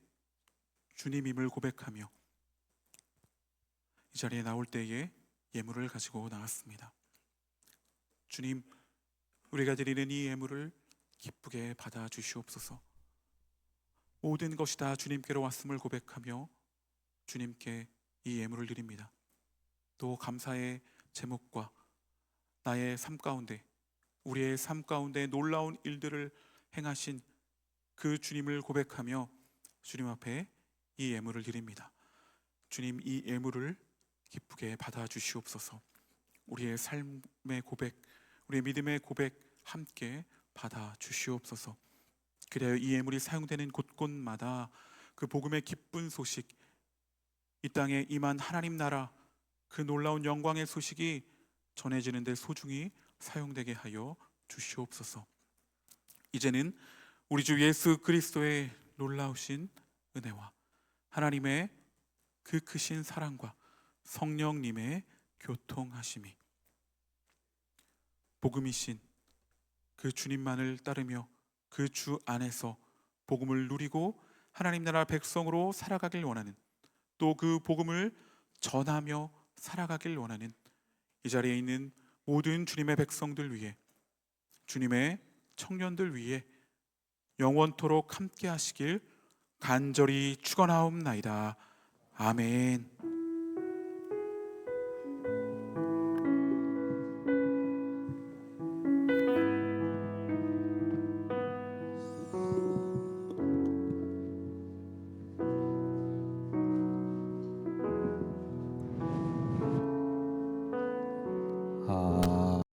주님임을 고백하며 이 자리에 나올 때에 예물을 가지고 나왔습니다. 주님, 우리가 드리는 이 예물을 기쁘게 받아 주시옵소서. 모든 것이 다 주님께로 왔음을 고백하며 주님께 이 예물을 드립니다. 또 감사의 제목과 나의 삶 가운데, 우리의 삶 가운데 놀라운 일들을 행하신 그 주님을 고백하며 주님 앞에 이 예물을 드립니다. 주님, 이 예물을 기쁘게 받아 주시옵소서. 우리의 삶의 고백, 우리의 믿음의 고백 함께 받아 주시옵소서. 그래야 이 예물이 사용되는 곳곳마다 그 복음의 기쁜 소식, 이 땅에 임한 하나님 나라 그 놀라운 영광의 소식이 전해지는 데 소중히 사용되게 하여 주시옵소서. 이제는 우리 주 예수 그리스도의 놀라우신 은혜와 하나님의 그 크신 사랑과 성령님의 교통하심이, 복음이신 그 주님만을 따르며 그 주 안에서 복음을 누리고 하나님 나라 백성으로 살아가길 원하는, 또 그 복음을 전하며 살아가길 원하는 이 자리에 있는 모든 주님의 백성들 위해, 주님의 청년들 위해 영원토록 함께 하시길 간절히 축원하옵나이다. 아멘.